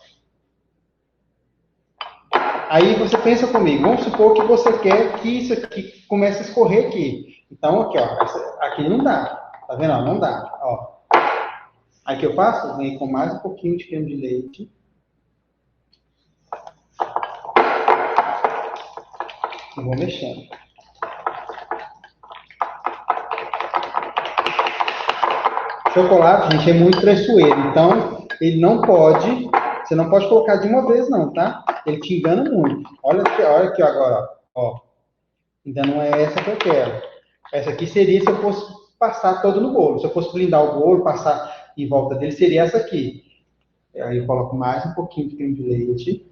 Aí você pensa comigo, vamos supor que você quer que isso aqui comece a escorrer aqui. Então, aqui, ó, aqui não dá. Tá vendo? Ó, não dá. Ó. Aí o que eu faço? Venho com mais um pouquinho de creme de leite. E vou mexendo. Chocolate, gente, é muito traiçoeiro. Então, ele não pode... Você não pode colocar de uma vez, não, tá? Ele te engana muito. Olha aqui agora, ó. Ainda não é essa que eu quero. Essa aqui seria se eu fosse passar todo no bolo. Se eu fosse blindar o bolo, passar em volta dele, seria essa aqui. Aí eu coloco mais um pouquinho de creme de leite.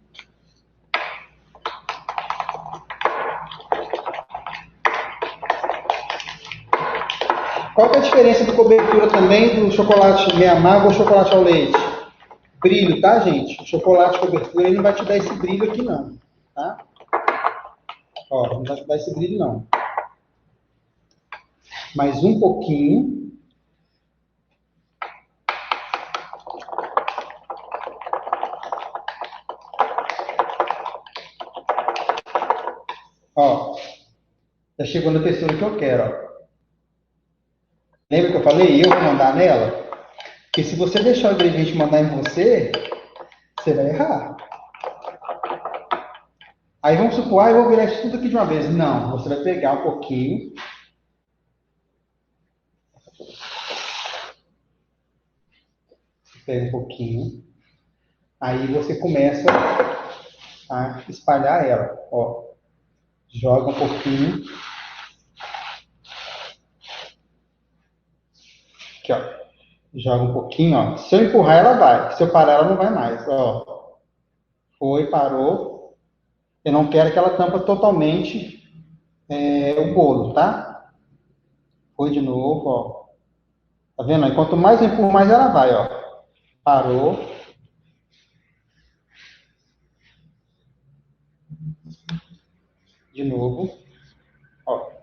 Qual que é a diferença de cobertura também do chocolate meio amargo ou chocolate ao leite? Brilho, tá, gente? O chocolate cobertura, ele não vai te dar esse brilho aqui, não. Tá? Ó, não vai te dar esse brilho, não. Mais um pouquinho. Ó, já chegou na textura que eu quero, ó. Lembra que eu falei? Eu vou mandar nela? Porque se você deixar o ingrediente mandar em você, você vai errar. Aí vamos supor, eu vou virar isso tudo aqui de uma vez. Não, você vai pegar um pouquinho. Pega um pouquinho. Aí você começa a espalhar ela. Ó, joga um pouquinho. Aqui, ó. Joga um pouquinho, ó. Se eu empurrar, ela vai. Se eu parar, ela não vai mais. Ó. Foi, parou. Eu não quero que ela tampa totalmente o bolo, tá? Foi de novo, ó. Tá vendo? E quanto mais eu empurro, mais ela vai, ó. Parou. De novo. Ó.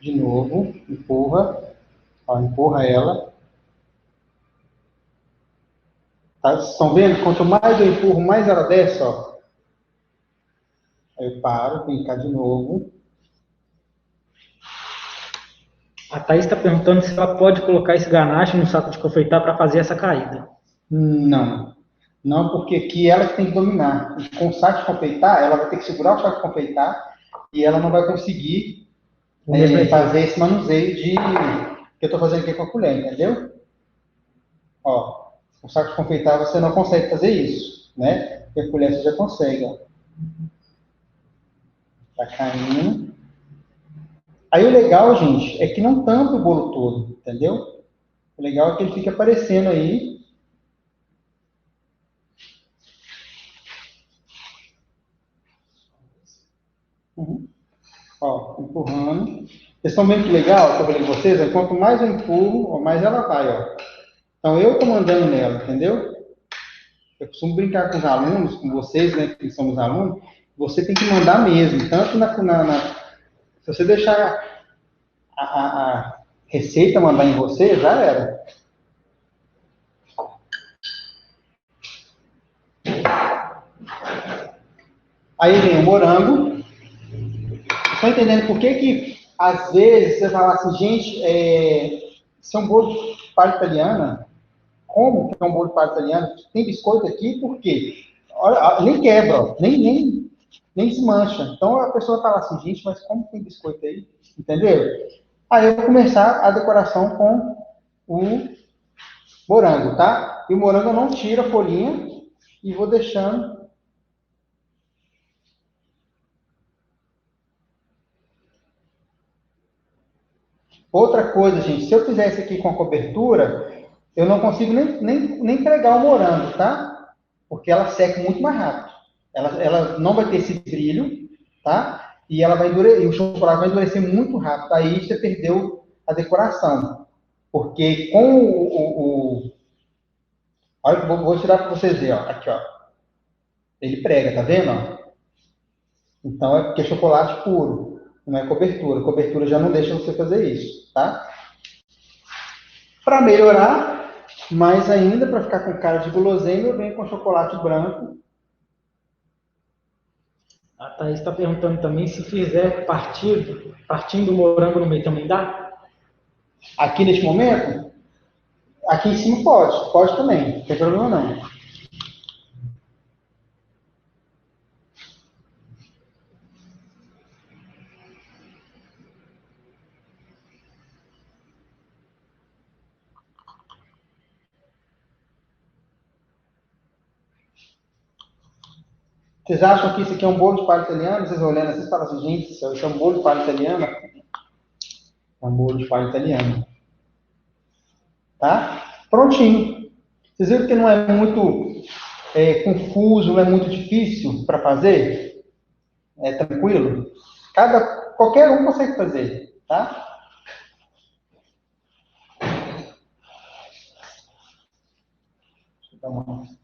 De novo. Empurra. Ó, empurra ela. Tá? Vocês estão vendo? Quanto mais eu empurro, mais ela desce, ó. Aí eu paro, vem cá de novo. A Thaís está perguntando se ela pode colocar esse ganache no saco de confeitar para fazer essa caída. Não. Não, porque aqui ela que tem que dominar. E com o saco de confeitar, ela vai ter que segurar o saco de confeitar e ela não vai conseguir fazer esse manuseio que eu estou fazendo aqui com a colher, entendeu? Ó, o saco de confeitar você não consegue fazer isso, né? Porque a colher você já consegue, ó. Tá caindo. Aí o legal, gente, é que não tampa o bolo todo, entendeu? O legal é que ele fica aparecendo aí. Uhum. Ó, empurrando. Vocês estão vendo que legal que eu falei com vocês? Quanto mais eu empurro, mais ela vai, ó. Então eu estou mandando nela, entendeu? Eu costumo brincar com os alunos, com vocês, né, que somos alunos, você tem que mandar mesmo, tanto se você deixar a receita mandar em você, já era. Aí vem o morango. Estão entendendo por que às vezes, você fala assim, gente, isso é um bolo de palha italiana? Como que é um bolo de palha italiana? Tem biscoito aqui? Por quê? Olha, nem quebra, ó, nem desmancha. Então a pessoa fala assim, gente, mas como tem biscoito aí? Entendeu? Aí eu vou começar a decoração com o morango, tá? E o morango eu não tiro a folhinha e vou deixando. Outra coisa, gente, se eu fizesse aqui com a cobertura, eu não consigo nem pregar o morango, tá? Porque ela seca muito mais rápido. Ela não vai ter esse brilho, tá? E ela vai endurecer, e o chocolate vai endurecer muito rápido. Aí você perdeu a decoração. Porque com olha, vou tirar para vocês verem, ó. Aqui, ó. Ele prega, tá vendo? Ó? Então é porque é chocolate puro. Não é cobertura. Cobertura já não deixa você fazer isso, tá? Para melhorar, mais ainda, para ficar com cara de guloseima, eu venho com chocolate branco. A Thaís está perguntando também se fizer partindo o morango no meio também dá? Aqui neste momento, aqui em cima pode também, não tem problema não. Vocês acham que isso aqui é um bolo de palha italiano? Vocês olhando assim, vocês falam assim, gente, isso é um bolo de palha italiano? É um bolo de palha italiano. Tá? Prontinho. Vocês viram que não é muito confuso, não é muito difícil para fazer? É tranquilo? Qualquer um consegue fazer, tá? Deixa eu dar uma...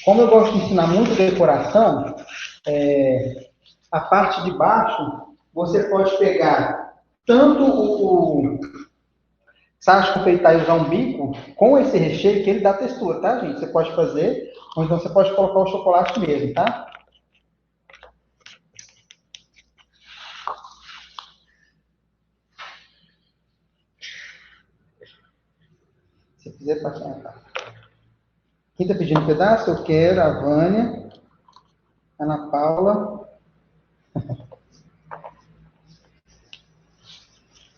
Como eu gosto de ensinar muito decoração, a parte de baixo, você pode pegar tanto o sabe confeitar e usar um bico com esse recheio que ele dá textura, tá, gente? Você pode fazer, ou então você pode colocar o chocolate mesmo, tá? Se quiser passar, tá. Quem tá pedindo um pedaço? Eu quero, a Vânia, Ana Paula.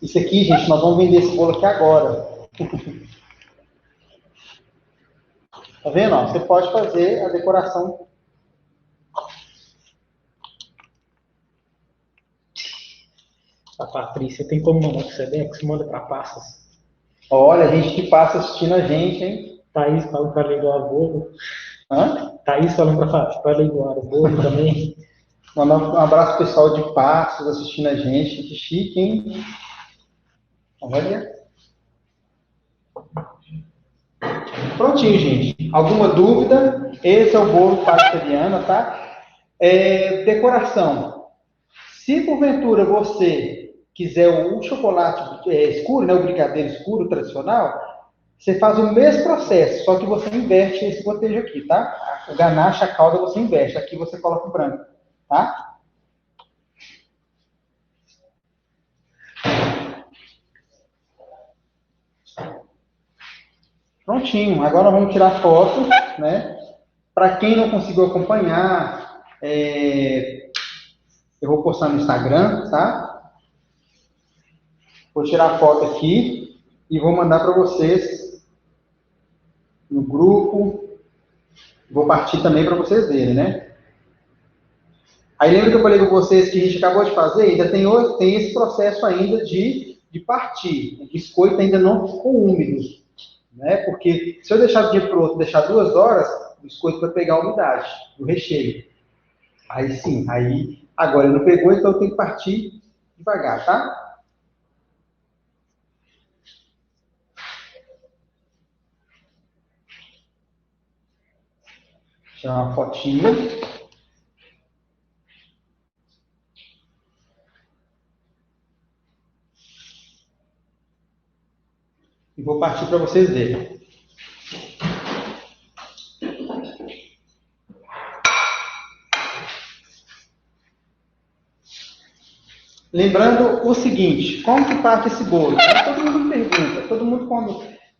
Isso aqui, gente, nós vamos vender esse bolo aqui agora. Tá vendo? Ó, você pode fazer a decoração. A Patrícia tem como mandar pro Sedex? Manda para passas. Olha, a gente que passa assistindo a gente, hein? Thaís falando para leiloar o bolo. Hã? Thaís falando para leiloar o bolo também. Mandar um abraço pro pessoal de Passos assistindo a gente. Que chique, hein? Olha. Prontinho, gente. Alguma dúvida? Esse é o bolo parceriano, tá? Decoração. Se porventura você quiser o chocolate escuro, né, o brigadeiro escuro tradicional, você faz o mesmo processo, só que você inverte esse gotejo aqui, tá? O ganache, a calda você inverte. Aqui você coloca o branco, tá? Prontinho. Agora vamos tirar foto, né? Para quem não conseguiu acompanhar, eu vou postar no Instagram, tá? Vou tirar a foto aqui e vou mandar para vocês no grupo. Vou partir também para vocês verem, né? Aí lembra que eu falei com vocês que a gente acabou de fazer? Ainda tem esse processo ainda de partir. O biscoito ainda não ficou úmido, né? Porque se eu deixar de dia para o outro, deixar 2 horas, o biscoito vai pegar a umidade do recheio. Aí sim, aí agora ele não pegou, então eu tenho que partir devagar, tá? Tirar uma fotinha. E vou partir para vocês verem. Lembrando o seguinte, como que parte esse bolo? Todo mundo me pergunta, todo mundo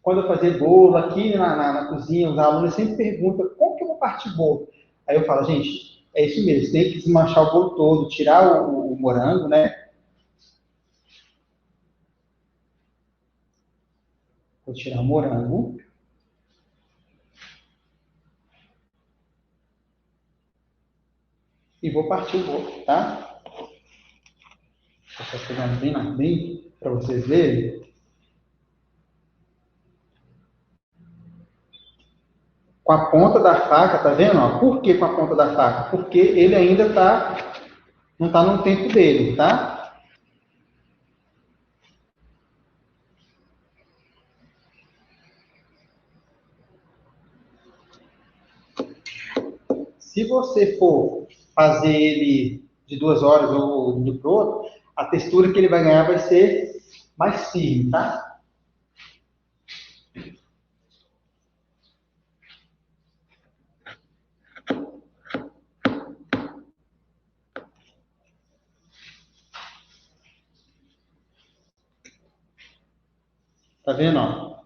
quando eu fazer bolo aqui na cozinha, os alunos sempre perguntam, como que eu vou partir bolo? Aí eu falo, gente, é isso mesmo, você tem que desmanchar o bolo todo, tirar o morango, né? Vou tirar o morango. E vou partir o bolo, tá? Vou só pegar bem para vocês verem. Com a ponta da faca, tá vendo? Ó? Por que com a ponta da faca? Porque ele ainda não está no tempo dele, tá? Se você for fazer ele de 2 horas ou de um dia para o outro, a textura que ele vai ganhar vai ser mais firme, tá? Tá vendo, ó?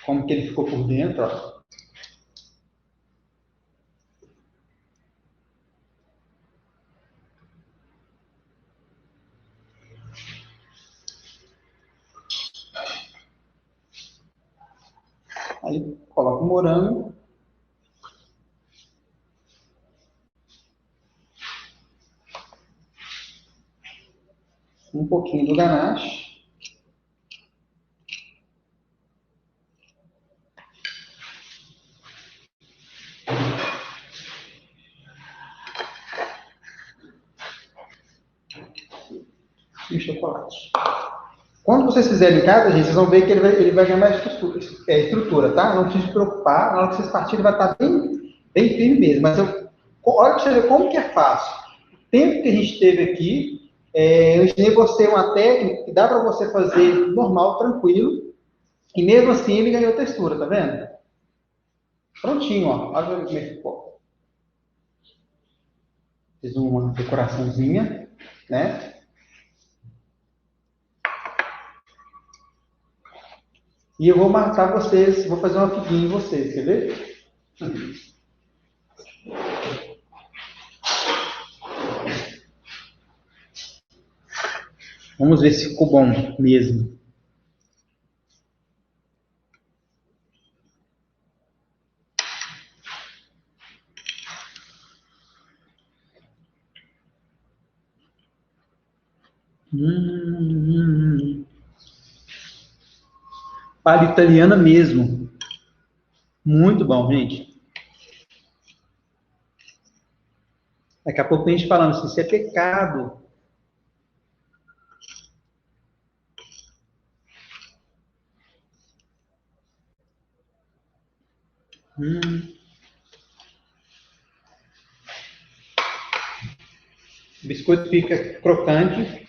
Como que ele ficou por dentro, ó. Aí coloca o morango. Um pouquinho do ganache. E chocolate. Quando vocês fizerem em casa, gente, vocês vão ver que ele vai ganhar mais estrutura, tá? Não precisa se preocupar, na hora que vocês partirem vai estar bem firme mesmo. Mas olha para você ver como que é fácil. O tempo que a gente teve aqui, eu ensinei você uma técnica que dá para você fazer normal, tranquilo, e mesmo assim ele ganhou textura, tá vendo? Prontinho, ó. Olha como é que ficou. Fiz uma decoraçãozinha, né? E eu vou marcar vocês, vou fazer uma figuinha em vocês, quer ver? Vamos ver se ficou bom mesmo. Palha italiana mesmo. Muito bom, gente. Daqui a pouco tem gente falando assim, isso é pecado. O biscoito fica crocante.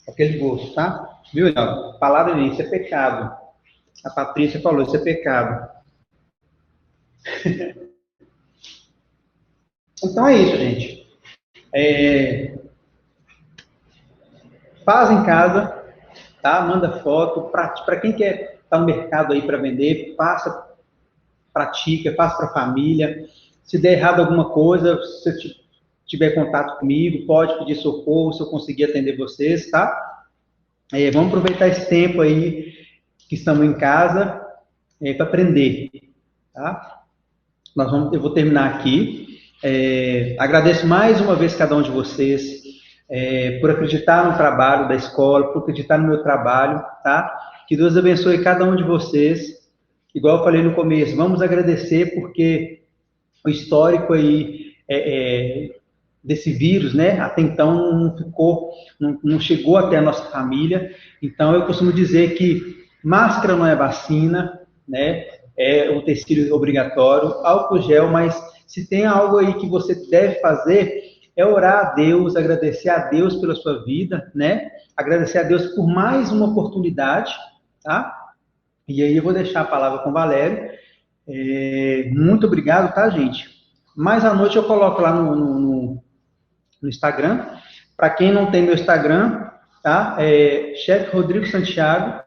Aquele gosto, tá? Viu, Léo? Palavra isso é pecado. A Patrícia falou, isso é pecado. Então é isso, gente. Faz em casa, tá? Manda foto. Para quem quer estar no mercado aí para vender, pratica, faça para a família. Se der errado alguma coisa, se você tiver contato comigo, pode pedir socorro, se eu conseguir atender vocês, tá? Vamos aproveitar esse tempo aí que estamos em casa para aprender, tá? Eu vou terminar aqui. Agradeço mais uma vez cada um de vocês por acreditar no trabalho da escola, por acreditar no meu trabalho, tá? Que Deus abençoe cada um de vocês. Igual eu falei no começo, vamos agradecer porque o histórico aí desse vírus, né? Até então não chegou até a nossa família. Então eu costumo dizer que máscara não é vacina, né? É um tecido obrigatório, álcool gel, mas se tem algo aí que você deve fazer é orar a Deus, agradecer a Deus pela sua vida, né? Agradecer a Deus por mais uma oportunidade, tá? E aí eu vou deixar a palavra com o Valério. Muito obrigado, tá, gente? Mais à noite eu coloco lá no Instagram. Para quem não tem meu Instagram, tá? Chefe Rodrigo Santiago.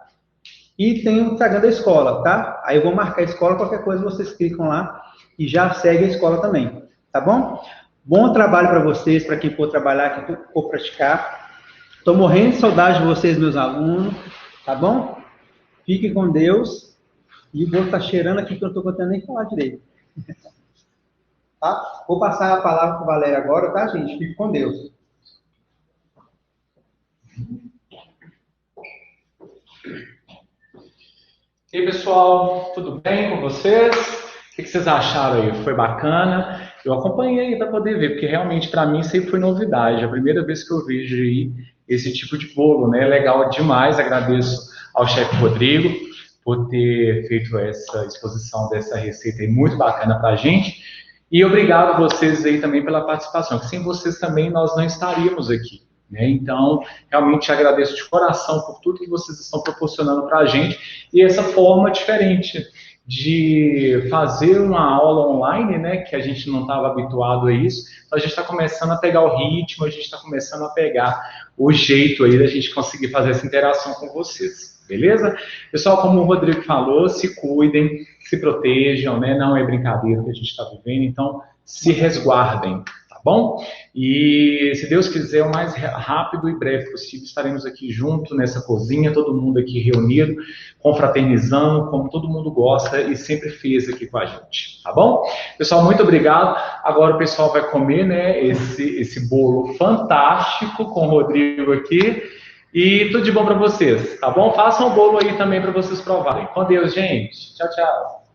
E tem o Instagram da escola, tá? Aí eu vou marcar a escola, qualquer coisa vocês clicam lá e já segue a escola também, tá bom? Bom trabalho para vocês, para quem for trabalhar, quem for praticar. Estou morrendo de saudade de vocês, meus alunos, tá bom? Fiquem com Deus. E o bolo está cheirando aqui que eu não estou contando nem falar direito. Tá? Vou passar a palavra para o Valério agora, tá, gente? Fique com Deus. E aí, pessoal, tudo bem com vocês? O que vocês acharam aí? Foi bacana? Eu acompanhei para poder ver, porque realmente para mim sempre foi novidade. A primeira vez que eu vejo aí esse tipo de bolo, né? Legal demais. Agradeço ao chefe Rodrigo por ter feito essa exposição dessa receita aí muito bacana para a gente. E obrigado a vocês aí também pela participação, que sem vocês também nós não estaríamos aqui. Né? Então, realmente agradeço de coração por tudo que vocês estão proporcionando para a gente e essa forma diferente de fazer uma aula online, né, que a gente não estava habituado a isso. Então, a gente está começando a pegar o ritmo, a gente está começando a pegar o jeito aí da gente conseguir fazer essa interação com vocês. Beleza? Pessoal, como o Rodrigo falou, se cuidem, se protejam, né? Não é brincadeira que a gente está vivendo, então se resguardem, tá bom? E se Deus quiser, o mais rápido e breve possível, estaremos aqui junto nessa cozinha, todo mundo aqui reunido, confraternizando, como todo mundo gosta e sempre fez aqui com a gente, tá bom? Pessoal, muito obrigado. Agora o pessoal vai comer, né, esse bolo fantástico com o Rodrigo aqui. E tudo de bom para vocês, tá bom? Façam o bolo aí também para vocês provarem. Com Deus, gente. Tchau, tchau.